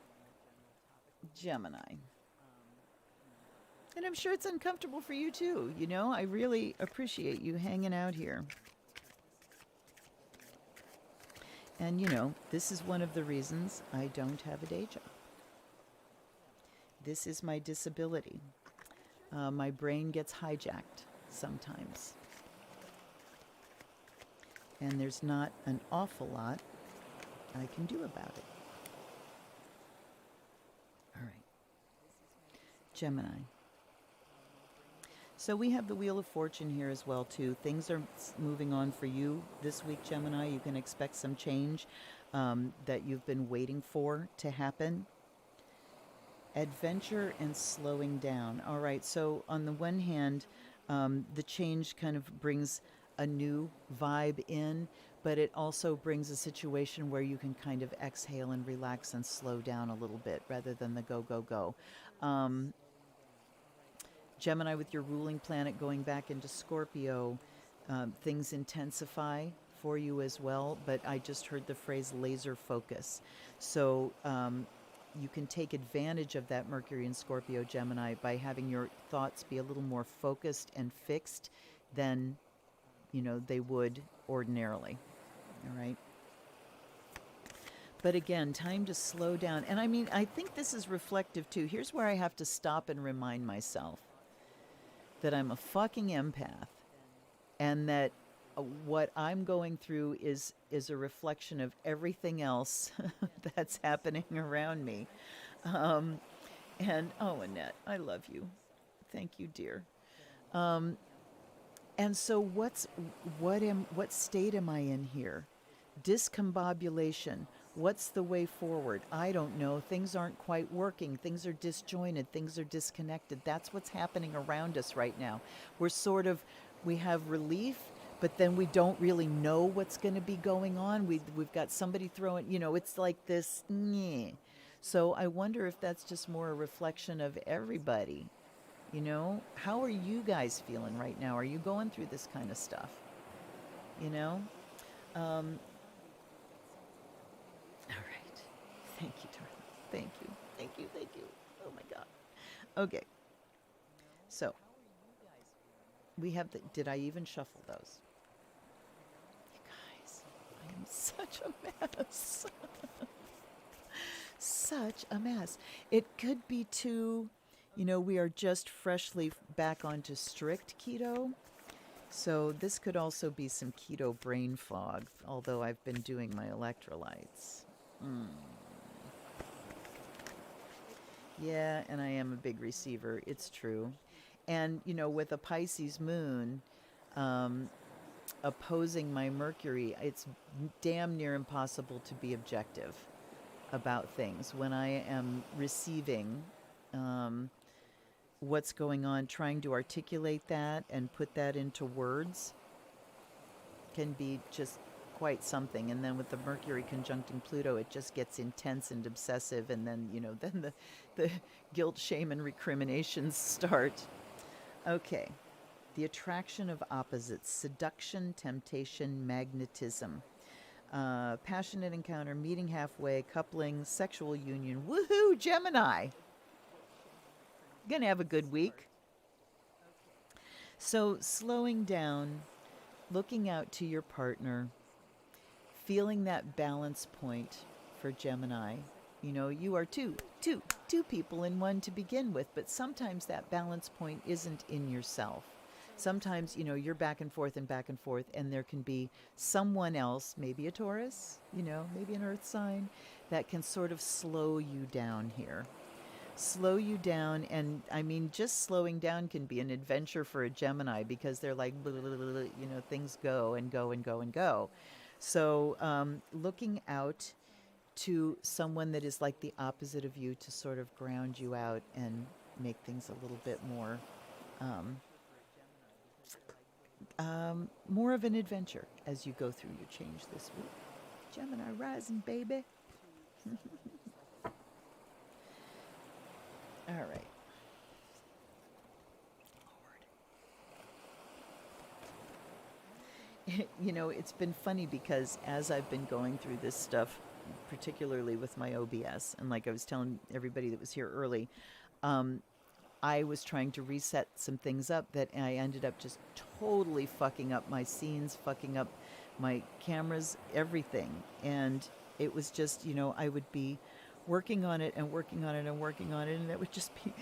Gemini. And I'm sure it's uncomfortable for you too. I really appreciate you hanging out here. And this is one of the reasons I don't have a day job. This is my disability. My brain gets hijacked sometimes. And there's not an awful lot I can do about it. All right. Gemini. So we have the Wheel of Fortune here as well, too. Things are moving on for you this week, Gemini. You can expect some change that you've been waiting for to happen. Adventure and slowing down. All right, so on the one hand, the change kind of brings a new vibe in, but it also brings a situation where you can kind of exhale and relax and slow down a little bit rather than the go, go, go. Gemini, with your ruling planet going back into Scorpio, things intensify for you as well, but I just heard the phrase laser focus. So you can take advantage of that Mercury in Scorpio, Gemini, by having your thoughts be a little more focused and fixed than, they would ordinarily. All right. But again, time to slow down. And I think this is reflective too. Here's where I have to stop and remind myself that I'm a fucking empath, and that what I'm going through is a reflection of everything else that's happening around me. And Annette, I love you. Thank you, dear. And so what state am I in here? Discombobulation. What's the way forward? I don't know. Things aren't quite working. Things are disjointed. Things are disconnected. That's what's happening around us right now. We have relief, but then we don't really know what's going to be going on. We've got somebody throwing, it's like this. Nyeh. So I wonder if that's just more a reflection of everybody. How are you guys feeling right now? Are you going through this kind of stuff? All right. Thank you, darling. Thank you. Thank you. Thank you. Oh my God. Okay. So we have did I even shuffle those? You guys, I am such a mess. Such a mess. It could be too, we are just freshly back onto strict keto. So this could also be some keto brain fog, although I've been doing my electrolytes. Yeah, and I am a big receiver. It's true. And, with a Pisces moon opposing my Mercury, it's damn near impossible to be objective about things. When I am receiving what's going on, trying to articulate that and put that into words can be just quite something. And then with the Mercury conjuncting Pluto, it just gets intense and obsessive. And then, then the guilt, shame, and recriminations start. Okay. The attraction of opposites, seduction, temptation, magnetism. Passionate encounter, meeting halfway, coupling, sexual union. Woohoo, Gemini! Gonna have a good week. So slowing down, looking out to your partner, feeling that balance point for Gemini. You are two people in one to begin with, but sometimes that balance point isn't in yourself. Sometimes, you're back and forth, and there can be someone else, maybe a Taurus, maybe an earth sign, that can sort of slow you down here. Slow you down, and I mean, just slowing down can be an adventure for a Gemini because they're like, blah, blah, blah, blah, things go and go and go and go. So looking out to someone that is like the opposite of you to sort of ground you out and make things a little bit more of an adventure as you go through your change this week. Gemini rising, baby. All right. Lord. It's been funny because as I've been going through this stuff, particularly with my OBS, and like I was telling everybody that was here early, I was trying to reset some things up that I ended up just totally fucking up my scenes, fucking up my cameras, everything. And it was just, I would be working on it and working on it and working on it, and it would just be,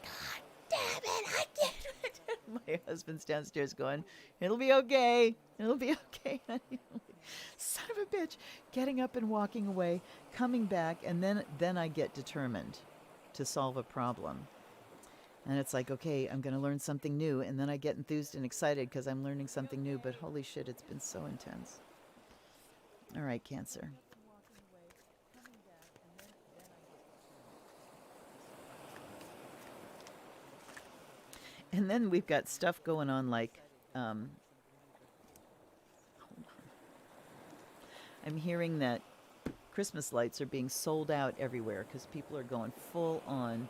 God damn it, I did it. My husband's downstairs going, it'll be okay. It'll be okay, honey. Son of a bitch. Getting up and walking away, coming back, and then I get determined to solve a problem. And it's like, okay, I'm going to learn something new. And then I get enthused and excited because I'm learning something new. But holy shit, it's been so intense. All right, Cancer. And then we've got stuff going on like, hold on. I'm hearing that Christmas lights are being sold out everywhere because people are going full on.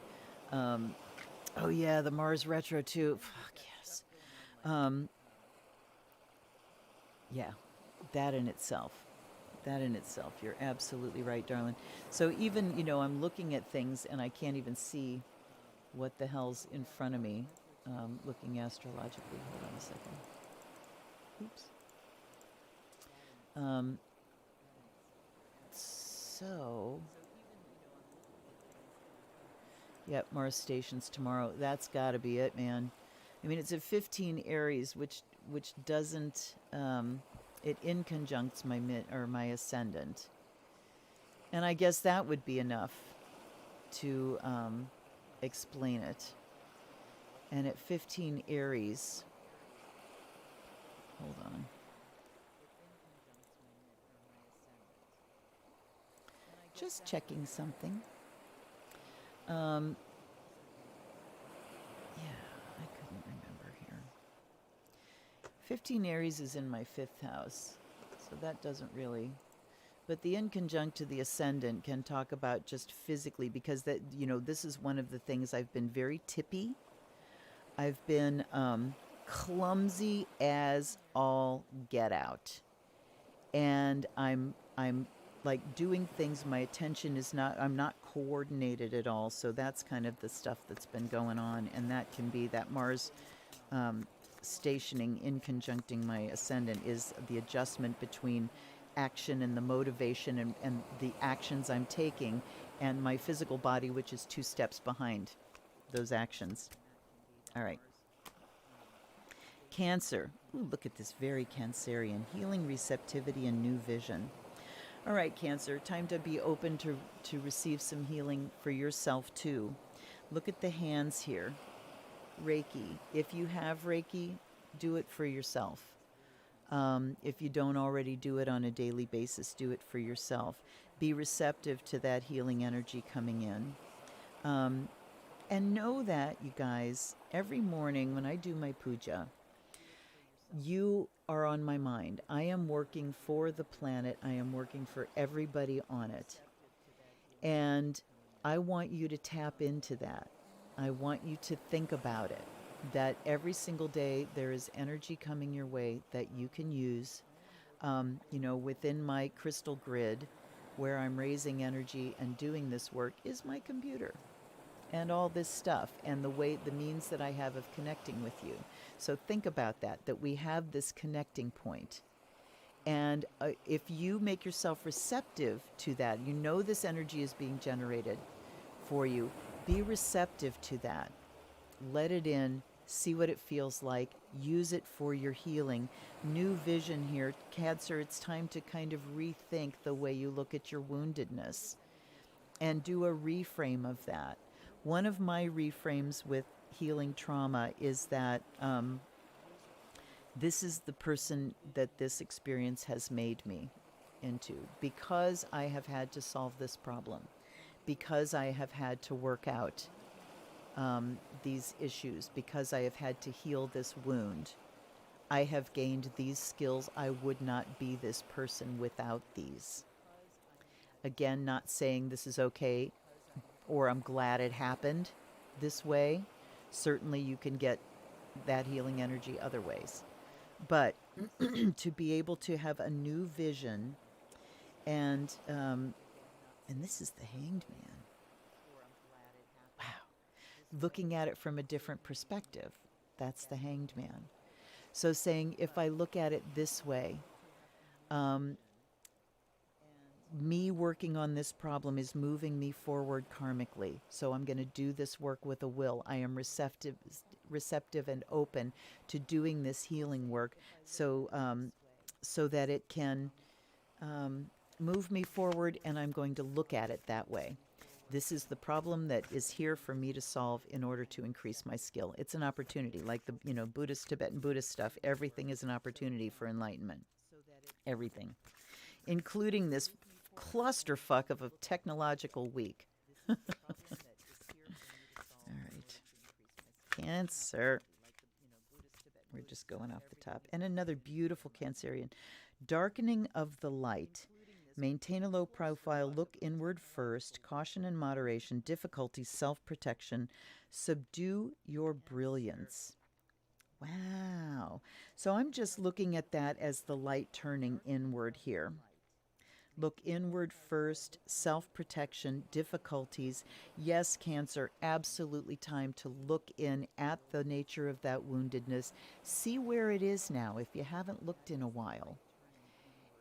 Oh yeah, the Mars retro too. Fuck yes. Yeah, that in itself. You're absolutely right, darling. So even, I'm looking at things and I can't even see what the hell's in front of me, looking astrologically. Hold on a second. Oops. Yep, Mars stations tomorrow. That's got to be it, man. I mean, it's a 15 Aries, which doesn't it inconjuncts my ascendant, and I guess that would be enough to explain it. And at 15 Aries, hold on. Just checking something. Yeah, I couldn't remember here. 15 Aries is in my 5th house, so that doesn't really. But the inconjunct to the ascendant can talk about just physically, because that, this is one of the things I've been very tippy. I've been clumsy as all get out, and I'm like doing things, my attention is not, I'm not coordinated at all. So that's kind of the stuff that's been going on. And that can be that Mars stationing in conjuncting my ascendant is the adjustment between action and the motivation and the actions I'm taking, and my physical body, which is 2 steps behind those actions. All right. Cancer. Ooh, look at this, very Cancerian. Healing, receptivity, and new vision. All right, Cancer, time to be open to receive some healing for yourself, too. Look at the hands here. Reiki. If you have Reiki, do it for yourself. If you don't already do it on a daily basis, do it for yourself. Be receptive to that healing energy coming in. And know that, you guys, every morning when I do my puja, You are on my mind. I am working for the planet. I am working for everybody on it. And I want you to tap into that. I want you to think about it. That every single day there is energy coming your way that you can use. Within my crystal grid, where I'm raising energy and doing this work, is my computer and all this stuff and the means that I have of connecting with you. So think about that we have this connecting point. And if you make yourself receptive to that, this energy is being generated for you, be receptive to that. Let it in, see what it feels like, use it for your healing. New vision here, Cancer, it's time to kind of rethink the way you look at your woundedness and do a reframe of that. One of my reframes with healing trauma is that this is the person that this experience has made me into, because I have had to solve this problem, because I have had to work out these issues, because I have had to heal this wound. I have gained these skills. I would not be this person without these. Again, not saying this is okay or I'm glad it happened this way. Certainly you can get that healing energy other ways. But to be able to have a new vision, and this is the Hanged Man. Wow. Looking at it from a different perspective. That's the Hanged Man. So saying, if I look at it this way, me working on this problem is moving me forward karmically. So I'm going to do this work with a will. I am receptive and open to doing this healing work, so that it can move me forward, and I'm going to look at it that way. This is the problem that is here for me to solve in order to increase my skill. It's an opportunity, like the Buddhist, Tibetan Buddhist stuff. Everything is an opportunity for enlightenment. Everything, including this clusterfuck of a technological week. All right. Cancer. We're just going off the top. And another beautiful Cancerian. Darkening of the light. Maintain a low profile. Look inward first. Caution and moderation. Difficulty, self-protection. Subdue your brilliance. Wow. So I'm just looking at that as the light turning inward here. Look inward first, self-protection, difficulties. Yes, Cancer, absolutely time to look in at the nature of that woundedness. See where it is now if you haven't looked in a while.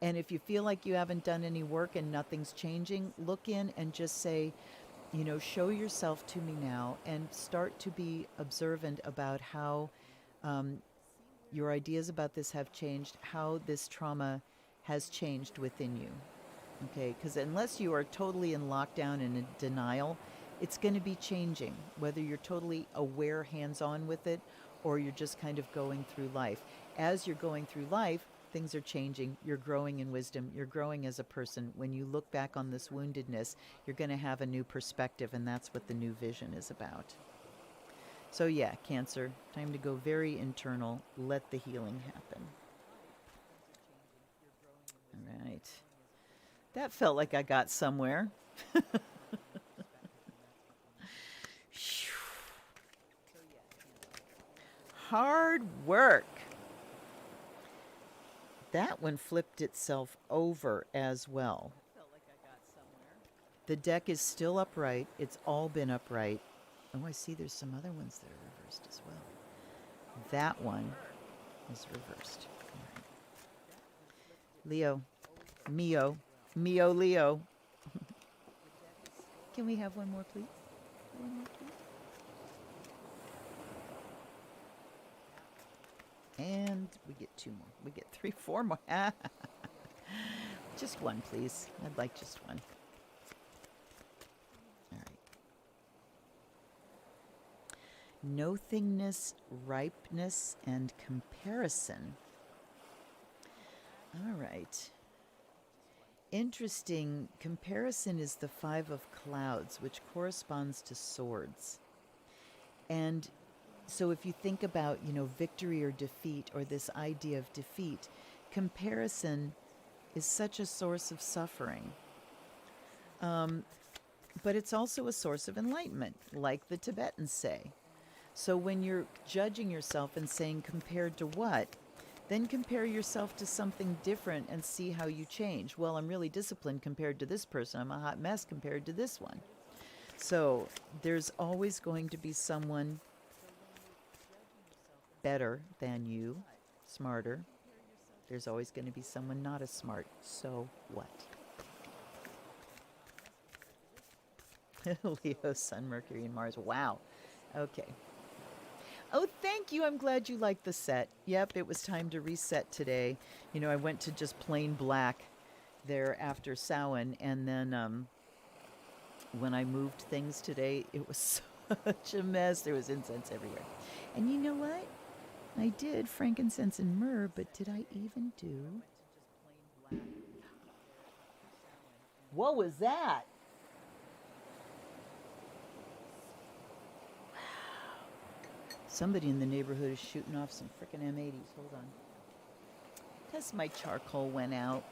And if you feel like you haven't done any work and nothing's changing, look in and just say, show yourself to me now, and start to be observant about how your ideas about this have changed, how this trauma has changed within you. Okay, because unless you are totally in lockdown and in denial, it's going to be changing, whether you're totally aware, hands-on with it, or you're just kind of going through life. As you're going through life, things are changing. You're growing in wisdom. You're growing as a person. When you look back on this woundedness, you're going to have a new perspective, and that's what the new vision is about. So yeah, Cancer, time to go very internal. Let the healing happen. All right. That felt like I got somewhere. Hard work. That one flipped itself over as well. The deck is still upright. It's all been upright. Oh, I see there's some other ones that are reversed as well. That one is reversed. Right. Leo. Mio Leo. Can we have one more, please? One more, please. And we get two more. We get 3, 4 more. Just one, please. I'd like just one. All right. Nothingness, ripeness, and comparison. All right. Interesting. Comparison is the 5 of clouds, which corresponds to swords. And So if you think about, victory or defeat, or this idea of defeat, comparison is such a source of suffering. But it's also a source of enlightenment, like the Tibetans say. So when you're judging yourself and saying compared to what, then compare yourself to something different and see how you change. Well, I'm really disciplined compared to this person. I'm a hot mess compared to this one. So there's always going to be someone better than you, smarter. There's always going to be someone not as smart. So what? Leo, Sun, Mercury, and Mars. Wow. Okay. Oh, thank you. I'm glad you liked the set. Yep, it was time to reset today. I went to just plain black there after Samhain, and then when I moved things today, it was such a mess. There was incense everywhere. And you know what? I did frankincense and myrrh, but did I even do? What was that? Somebody in the neighborhood is shooting off some frickin' M80s. Hold on. Because my charcoal went out.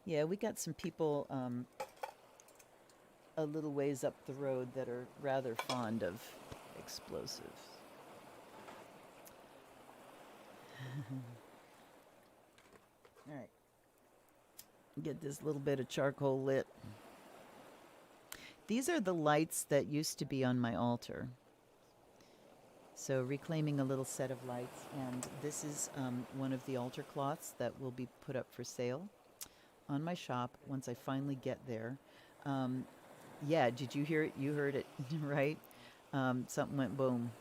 Yeah, we got some people a little ways up the road that are rather fond of explosives. All right. Get this little bit of charcoal lit. These are the lights that used to be on my altar. So reclaiming a little set of lights. And this is one of the altar cloths that will be put up for sale on my shop once I finally get there. Yeah, did you hear it? You heard it, right? Something went boom.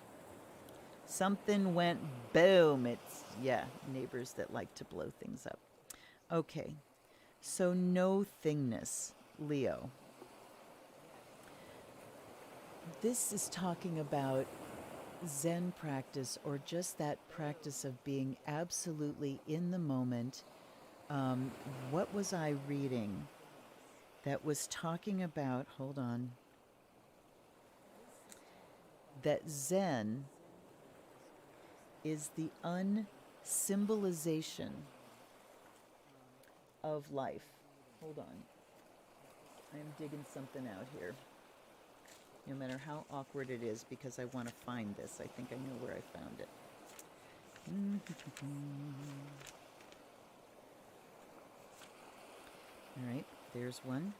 Something went boom. It's, neighbors that like to blow things up. Okay, so no thingness, Leo. This is talking about Zen practice, or just that practice of being absolutely in the moment. What was I reading that was talking about, hold on, that Zen is the unsymbolization of life. Hold on. I am digging something out here. No matter how awkward it is, because I want to find this. I think I know where I found it. All right, there's one.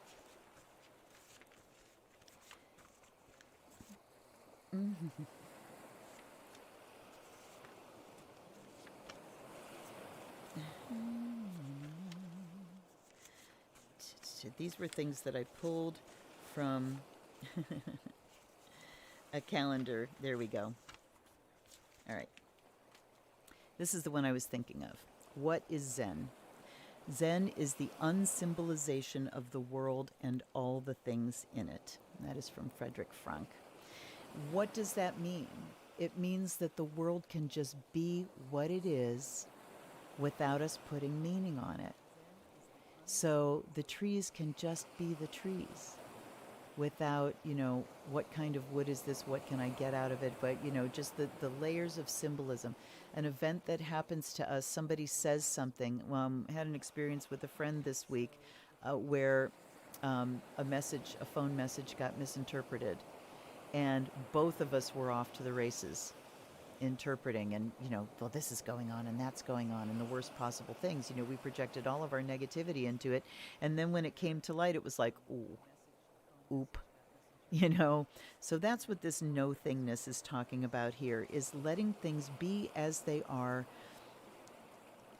These were things that I pulled from a calendar. There we go. All right. This is the one I was thinking of. What is Zen? Zen is the unsymbolization of the world and all the things in it. That is from Frederick Frank. What does that mean? It means that the world can just be what it is without us putting meaning on it. So the trees can just be the trees without, what kind of wood is this? What can I get out of it? But, just the layers of symbolism. An event that happens to us, somebody says something. I had an experience with a friend this week where a phone message got misinterpreted. And both of us were off to the races interpreting and, well, this is going on and that's going on and the worst possible things. We projected all of our negativity into it. And then when it came to light, it was like, ooh, oop, So that's what this no thingness is talking about here, is letting things be as they are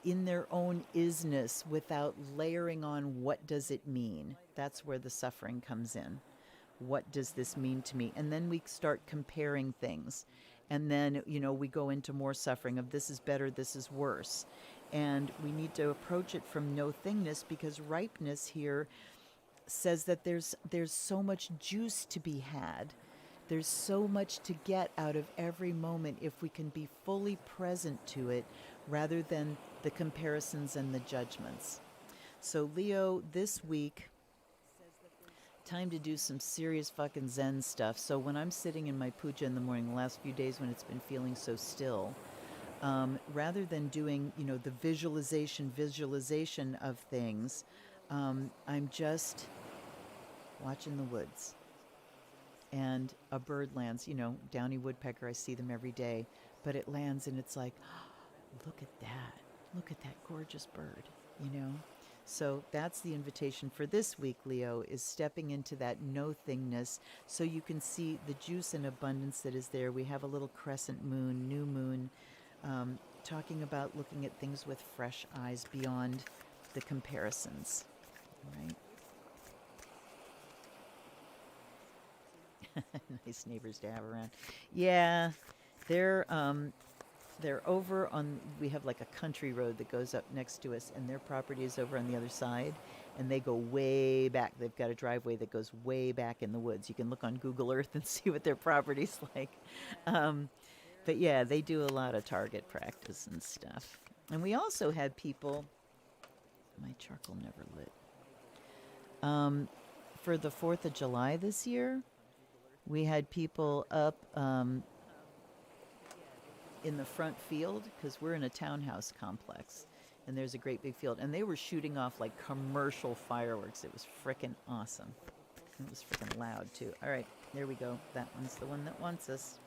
in their own isness without layering on what does it mean. That's where the suffering comes in. What does this mean to me? And then we start comparing things. And then, we go into more suffering of this is better, this is worse. And we need to approach it from no thingness, because ripeness here says that there's so much juice to be had. There's so much to get out of every moment if we can be fully present to it rather than the comparisons and the judgments. So Leo, this week, time to do some serious fucking Zen stuff. So when I'm sitting in my puja in the morning, the last few days when it's been feeling so still, rather than doing, the visualization of things, I'm just watching the woods. And a bird lands, downy woodpecker, I see them every day, but it lands and it's like, look at that. Look at that gorgeous bird, So that's the invitation for this week, Leo, is stepping into that no-thingness so you can see the juice and abundance that is there. We have a little crescent moon, new moon, talking about looking at things with fresh eyes beyond the comparisons, right? Nice neighbors to have around. Yeah, they're over on, we have like a country road that goes up next to us, and their property is over on the other side, and they go way back. They've got a driveway that goes way back in the woods. You can look on Google Earth and see what their property's like. But yeah, they do a lot of target practice and stuff. And we also had people, my charcoal never lit, for the 4th of July this year, we had people up in the front field, because we're in a townhouse complex, and there's a great big field, and they were shooting off like commercial fireworks. It was frickin' awesome. It was frickin' loud too. All right, there we go. That one's the one that wants us.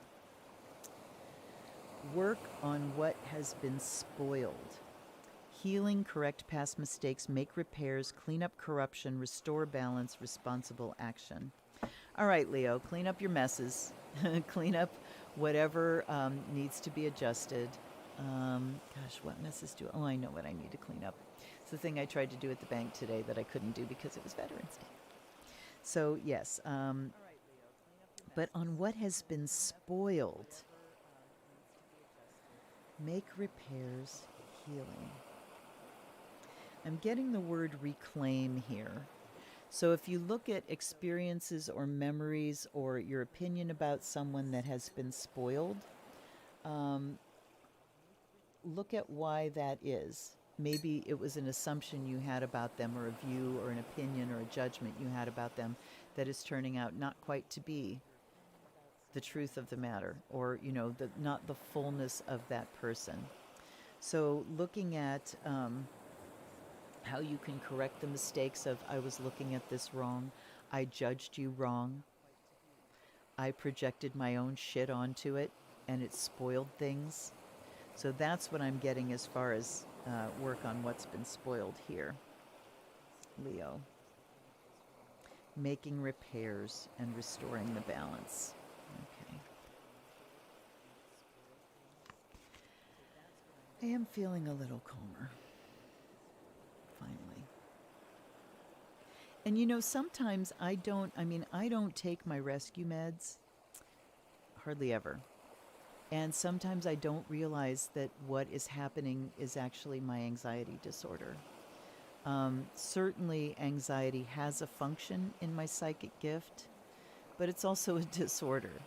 Work on what has been spoiled. Healing, correct past mistakes, make repairs, clean up corruption, restore balance, responsible action. All right, Leo, clean up your messes. Clean up whatever needs to be adjusted. Gosh, what messes do? Oh, I know what I need to clean up. It's the thing I tried to do at the bank today that I couldn't do because it was Veterans Day. So, yes. But on what has been spoiled, make repairs, healing. I'm getting the word reclaim here. So if you look at experiences or memories or your opinion about someone that has been spoiled, look at why that is. Maybe it was an assumption you had about them, or a view or an opinion or a judgment you had about them that is turning out not quite to be the truth of the matter, or, not the fullness of that person. So looking at how you can correct the mistakes of, I was looking at this wrong, I judged you wrong, I projected my own shit onto it, and it spoiled things. So that's what I'm getting as far as work on what's been spoiled here, Leo. Making repairs and restoring the balance. Okay. I am feeling a little calmer. Finally. And sometimes I don't take my rescue meds, hardly ever. And sometimes I don't realize that what is happening is actually my anxiety disorder. Certainly anxiety has a function in my psychic gift, but it's also a disorder.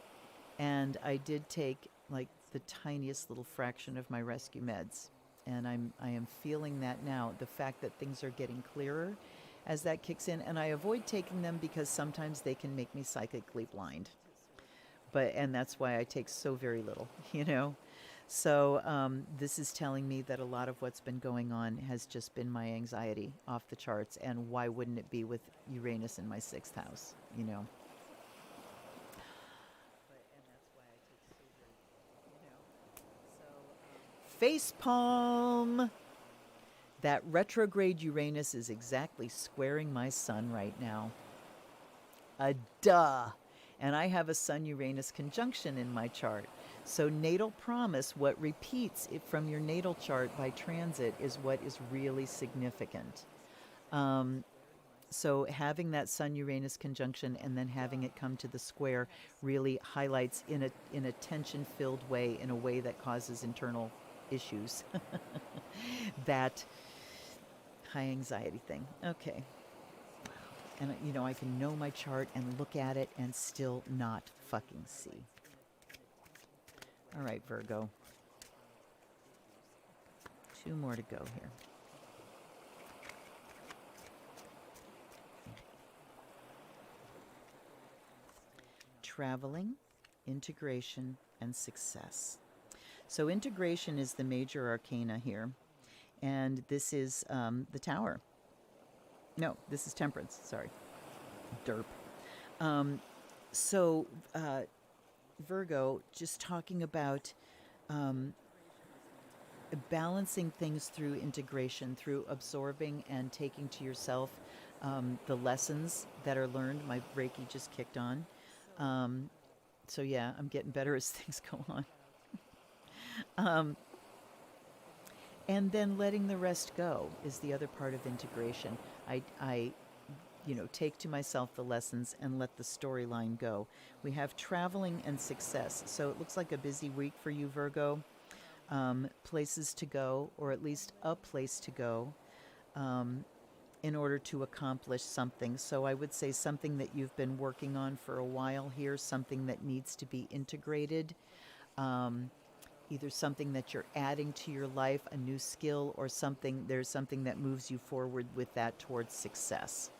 And I did take like the tiniest little fraction of my rescue meds. And I am feeling that now, the fact that things are getting clearer as that kicks in. And I avoid taking them because sometimes they can make me psychically blind. And that's why I take so very little, So this is telling me that a lot of what's been going on has just been my anxiety off the charts. And why wouldn't it be with Uranus in my 6th house, Face palm. That retrograde Uranus is exactly squaring my sun right now. Duh. And I have a Sun-Uranus conjunction in my chart. So natal promise, what repeats it from your natal chart by transit, is what is really significant. So having that Sun-Uranus conjunction and then having it come to the square really highlights in a tension-filled way, in a way that causes internal issues. That high anxiety thing. Okay. And I can know my chart and look at it and still not fucking see. All right, Virgo. 2 more to go here. traveling, integration, and success. So integration is the major arcana here, and this is the Tower. No, this is Temperance. Sorry, derp. Um, so Virgo, just talking about um, balancing things through integration, through absorbing and taking to yourself the lessons that are learned. My Reiki just kicked on. So yeah, I'm getting better as things go on. And then letting the rest go is the other part of integration. I take to myself the lessons and let the storyline go. We have traveling and success. So it looks like a busy week for you, Virgo. Places to go, or at least a place to go, in order to accomplish something. So I would say something that you've been working on for a while here, something that needs to be integrated. Either something that you're adding to your life, a new skill, or there's something that moves you forward with that towards success.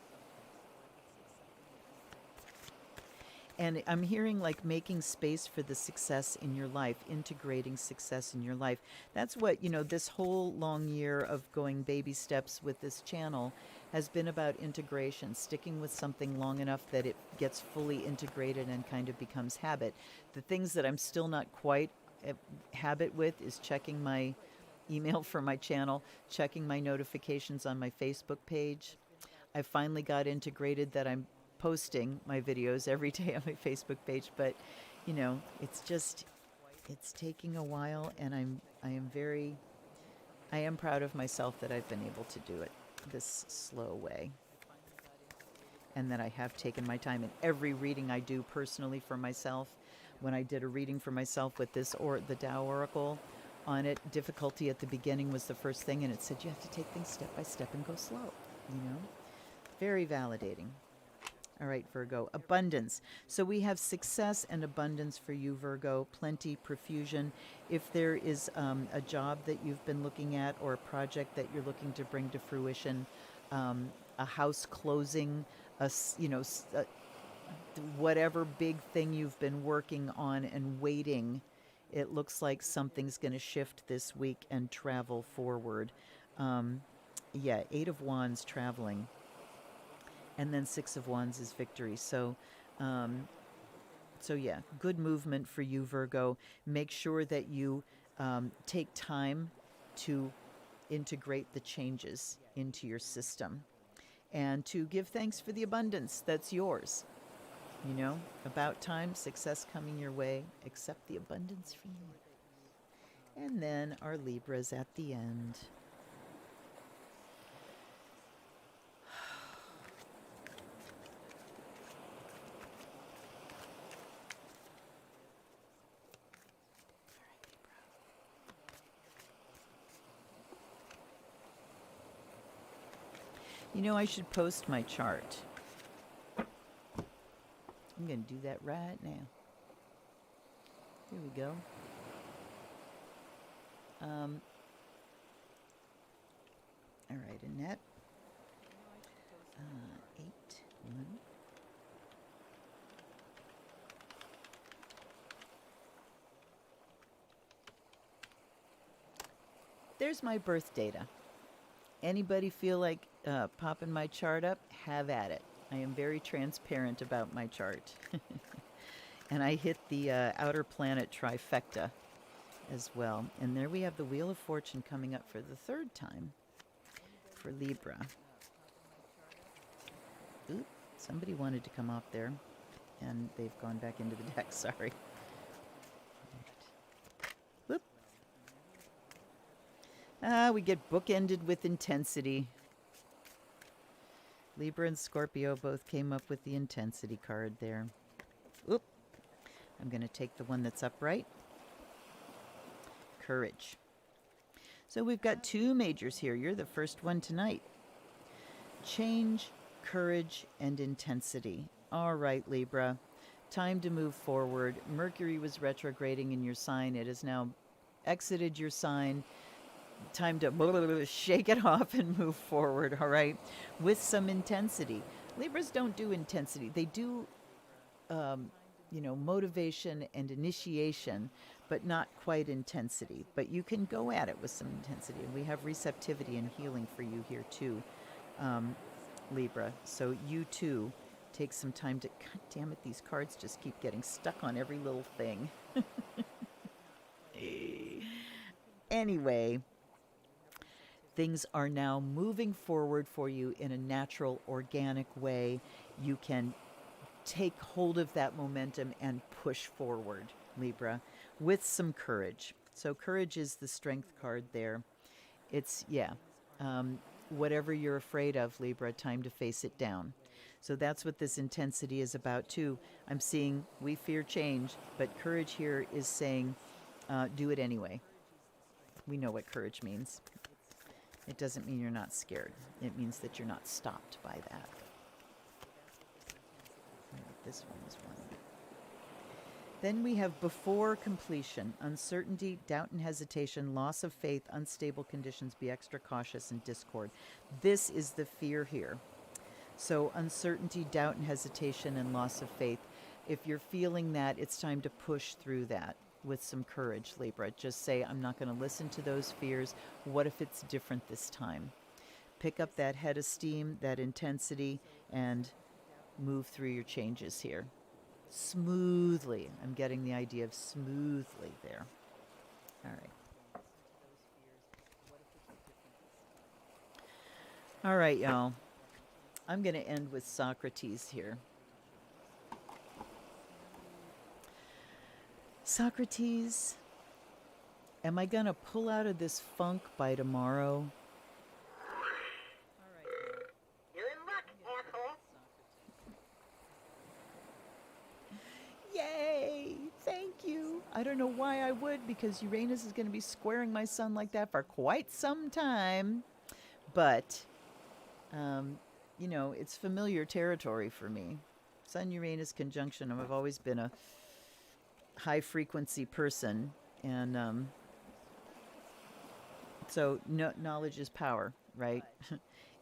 And I'm hearing like making space for the success in your life, integrating success in your life. That's what, this whole long year of going baby steps with this channel has been about integration, sticking with something long enough that it gets fully integrated and kind of becomes habit. The things that I'm still not quite at habit with is checking my email for my channel, checking my notifications on my Facebook page. I finally got integrated that I'm posting my videos every day on my Facebook page, but it's taking a while, and I am proud of myself that I've been able to do it this slow way, and that I have taken my time in every reading I do personally for myself. When I did a reading for myself with this or the Tao Oracle on it, difficulty at the beginning was the first thing, and it said you have to take things step by step and go slow. Very validating. All right, Virgo, abundance. So we have success and abundance for you, Virgo, plenty, profusion. If there is a job that you've been looking at, or a project that you're looking to bring to fruition, a house closing, whatever big thing you've been working on and waiting, it looks like something's going to shift this week and travel forward. Eight of Wands, traveling. And then Six of Wands is victory. So good movement for you, Virgo. Make sure that you take time to integrate the changes into your system, and to give thanks for the abundance that's yours. About time, success coming your way. Accept the abundance from you. And then our Libras at the end. I should post my chart. I'm going to do that right now. Here we go. All right, Annette. 8, 1. There's my birth data. Anybody feel like popping my chart up? Have at it. I am very transparent about my chart. And I hit the outer planet trifecta as well. And there we have the Wheel of Fortune coming up for the third time for Libra. Oop, somebody wanted to come off there, and they've gone back into the deck. Sorry. Whoop. We get bookended with intensity. Libra and Scorpio both came up with the intensity card there. Oop. I'm going to take the one that's upright. Courage. So we've got two majors here. You're the first one tonight. Change, courage, and intensity. All right, Libra. Time to move forward. Mercury was retrograding in your sign. It has now exited your sign. Time to shake it off and move forward, all right? With some intensity. Libras don't do intensity. They do motivation and initiation, but not quite intensity. But you can go at it with some intensity. And we have receptivity and healing for you here too, Libra. So you too take some time to, God damn it, these cards just keep getting stuck on every little thing. Anyway, things are now moving forward for you in a natural, organic way. You can take hold of that momentum and push forward, Libra, with some courage. So courage is the strength card there. It's, whatever you're afraid of, Libra, time to face it down. So that's what this intensity is about too. I'm seeing we fear change, but courage here is saying do it anyway. We know what courage means. It doesn't mean you're not scared. It means that you're not stopped by that. This one is one. Then we have before completion, uncertainty, doubt and hesitation, loss of faith, unstable conditions, be extra cautious, and discord. This is the fear here. So uncertainty, doubt and hesitation, and loss of faith. If you're feeling that, it's time to push through that with some courage, Libra. Just say, I'm not going to listen to those fears. What if it's different this time? Pick up that head of steam, that intensity, and move through your changes here. Smoothly. I'm getting the idea of smoothly there. All right. All right, y'all. I'm going to end with Socrates here. Socrates, am I going to pull out of this funk by tomorrow? You're in luck, asshole. Yay! Thank you. I don't know why I would, because Uranus is going to be squaring my sun like that for quite some time. But, it's familiar territory for me. Sun-Uranus conjunction. I've always been a high-frequency person. And so knowledge is power, right?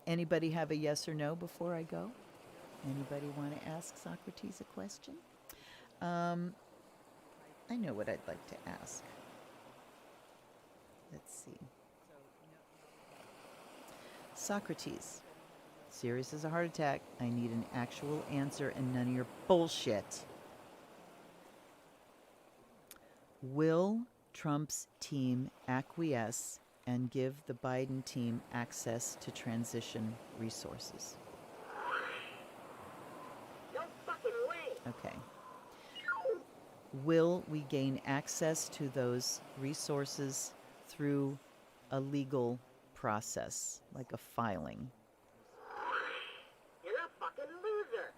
Anybody have a yes or no before I go? Anybody want to ask Socrates a question? I know what I'd like to ask. Let's see. Socrates, serious as a heart attack. I need an actual answer and none of your bullshit. Will Trump's team acquiesce and give the Biden team access to transition resources? No fucking way. Okay. Will we gain access to those resources through a legal process, like a filing? You're a fucking loser.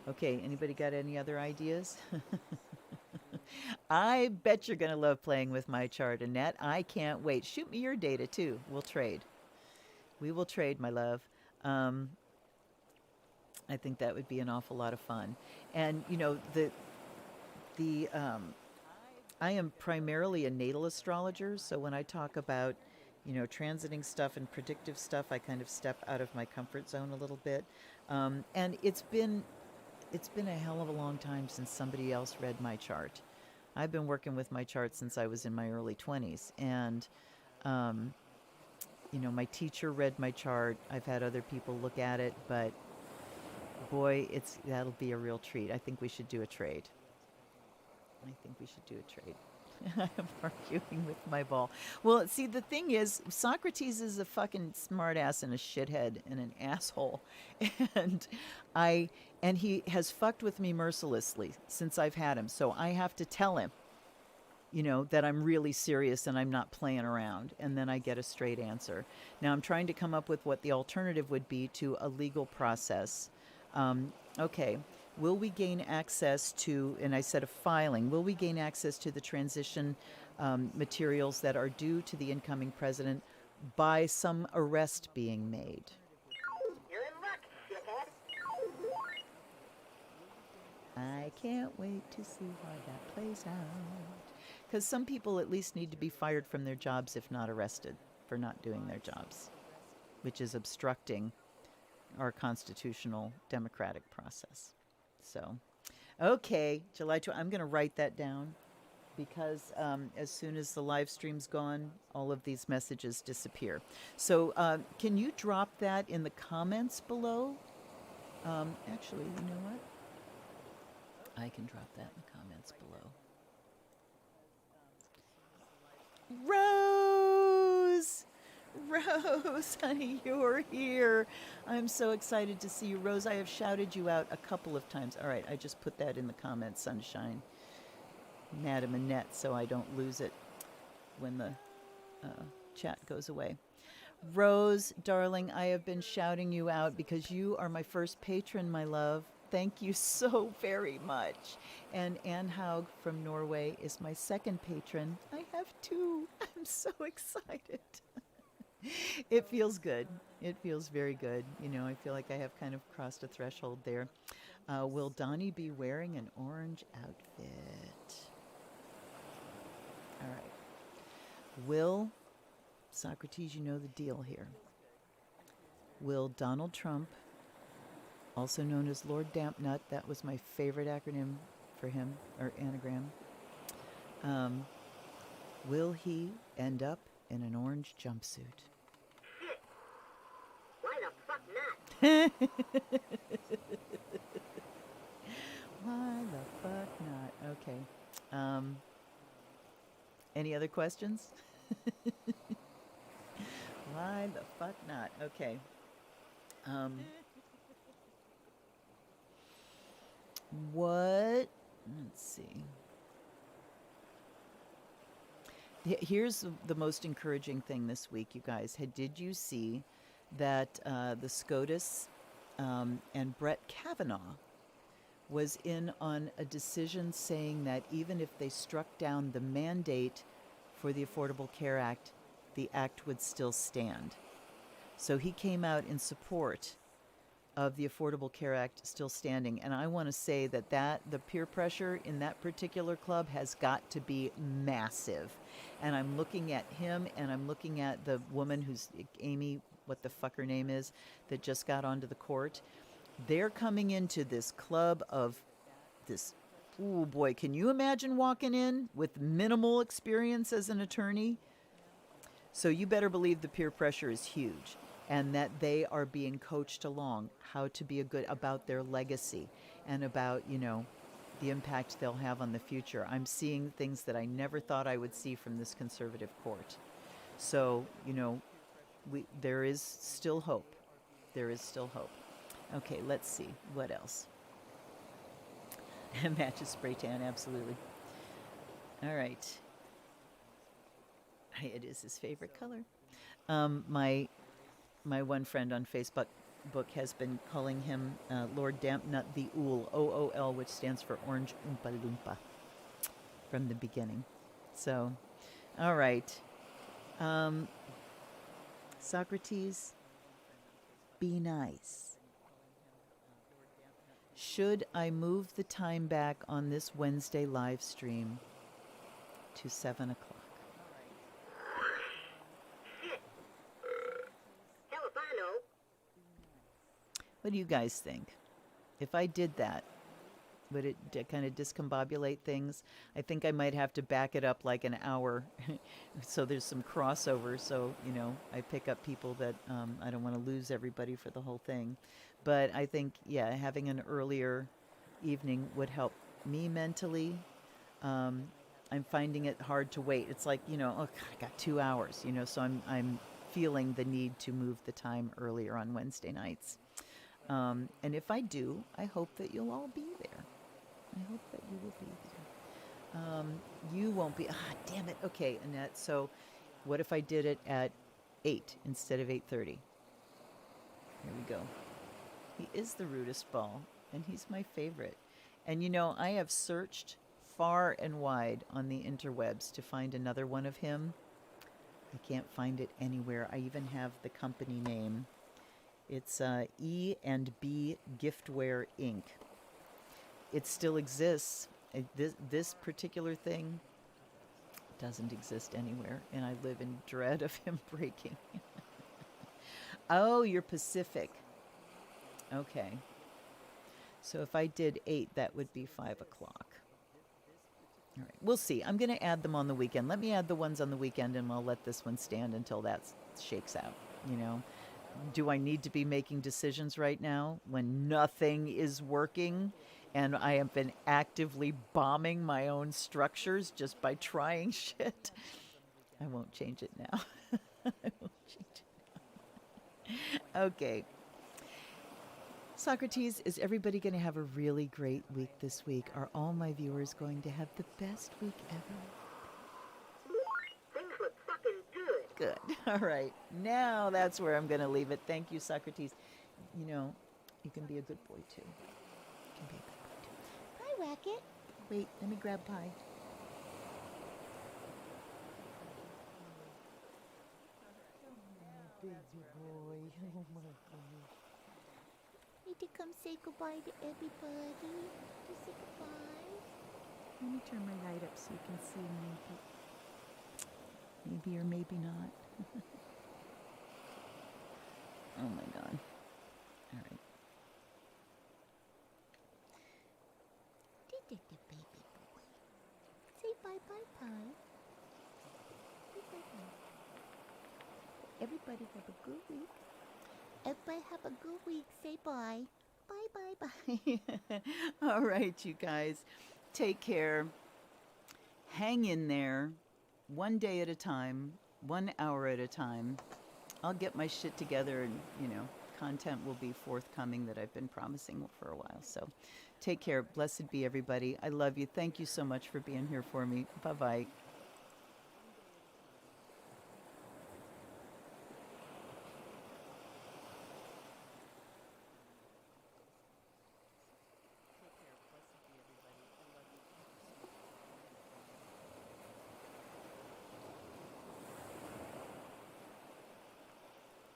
Okay, anybody got any other ideas? I bet you're going to love playing with my chart, Annette. I can't wait. Shoot me your data, too. We'll trade. We will trade, my love. I think that would be an awful lot of fun. And, I am primarily a natal astrologer, so when I talk about, transiting stuff and predictive stuff, I kind of step out of my comfort zone a little bit. And it's been a hell of a long time since somebody else read my chart. I've been working with my chart since I was in my early 20s. And, my teacher read my chart. I've had other people look at it, but boy, that'll be a real treat. I think we should do a trade. I'm arguing with my ball. Well, see, the thing is, Socrates is a fucking smartass and a shithead and an asshole. And he has fucked with me mercilessly since I've had him. So I have to tell him, that I'm really serious and I'm not playing around. And then I get a straight answer. Now I'm trying to come up with what the alternative would be to a legal process. Okay. Will we gain access to, and I said a filing, will we gain access to the transition materials that are due to the incoming president by some arrest being made? You're in luck, shithead. I can't wait to see how that plays out. Because some people at least need to be fired from their jobs if not arrested for not doing their jobs, which is obstructing our constitutional democratic process. So, okay, July 12th. I'm going to write that down because as soon as the live stream's gone, all of these messages disappear. So, can you drop that in the comments below? Actually, you know what? I can drop that in the comments below. Rose! Rose, honey, you're here. I'm so excited to see you. Rose, I have shouted you out a couple of times. All right, I just put that in the comments, Sunshine. Madam Annette, so I don't lose it when the chat goes away. Rose, darling, I have been shouting you out because you are my first patron, my love. Thank you so very much. And Anne Haug from Norway is my second patron. I have two. I'm so excited. It feels good. It feels very good. You know, I feel like I have kind of crossed a threshold there. Will Donnie be wearing an orange outfit? All right. Will, Socrates, you know the deal here. Will Donald Trump, also known as Lord Dampnut, that was my favorite acronym for him, or anagram, will he end up in an orange jumpsuit? Why the fuck not? Why the fuck not? Okay. Any other questions? Why the fuck not? Okay. What? Let's see. Here's the most encouraging thing this week, you guys. Did you see that the SCOTUS and Brett Kavanaugh was in on a decision saying that even if they struck down the mandate for the Affordable Care Act, the act would still stand. So he came out in support of the Affordable Care Act still standing. And I want to say that the peer pressure in that particular club has got to be massive. And I'm looking at him, and I'm looking at the woman who's Amy, what the fuck her name is, that just got onto the court. They're coming into this club of this, oh boy, can you imagine walking in with minimal experience as an attorney? So you better believe the peer pressure is huge, and that they are being coached along how to be about their legacy and about, you know, the impact they'll have on the future. I'm seeing things that I never thought I would see from this conservative court. So, you know, there is still hope. There is still hope. Okay, let's see. What else? Matches spray tan, absolutely. All right. It is his favorite color. My one friend on Facebook has been calling him Lord Dampnut the Ool, OOL, which stands for Orange Oompa Loompa, from the beginning. So, all right. Socrates, be nice. Should I move the time back on this Wednesday live stream to 7 o'clock? Hell if I know. What do you guys think? If I did that, would it kind of discombobulate things? I think I might have to back it up like an hour so there's some crossover, so, you know, I pick up people that I don't want to lose everybody for the whole thing. But I think, yeah, having an earlier evening would help me mentally. I'm finding it hard to wait. It's like, you know, oh, I got 2 hours, you know, so I'm feeling the need to move the time earlier on Wednesday nights. And if I do, I hope that you'll all be there. I hope that you will be there. You won't be. Damn it. Okay, Annette. So what if I did it at 8 instead of 8:30? Here we go. He is the rudest ball, and he's my favorite. And, you know, I have searched far and wide on the interwebs to find another one of him. I can't find it anywhere. I even have the company name. It's E&B Giftware Inc. It still exists. This particular thing doesn't exist anywhere, and I live in dread of him breaking. Oh, you're Pacific. Okay. So if I did 8, that would be 5 o'clock. All right. We'll see. I'm going to add them on the weekend. Let me add the ones on the weekend, and I'll let this one stand until that shakes out. You know, do I need to be making decisions right now when nothing is working and I have been actively bombing my own structures just by trying shit? I won't change it now. I won't change it. Okay. Socrates, is everybody going to have a really great week this week? Are all my viewers going to have the best week ever? Things look fucking good. Good. All right. Now that's where I'm going to leave it. Thank you, Socrates. You know, you can be a good boy too. You can be a good boy too. Bye, Racket. Wait, let me grab pie. Baby boy. Oh my goodness. Need to come say goodbye to everybody. To say goodbye. Let me turn my light up so you can see maybe or maybe not. Oh my God. All right. Baby boy. Say bye-bye, Pie. Say bye-bye. Everybody have a good week. Everybody have a good week. Say bye. Bye. All right, you guys. Take care. Hang in there. One day at a time, 1 hour at a time. I'll get my shit together and, content will be forthcoming that I've been promising for a while. So take care. Blessed be everybody. I love you. Thank you so much for being here for me. Bye-bye.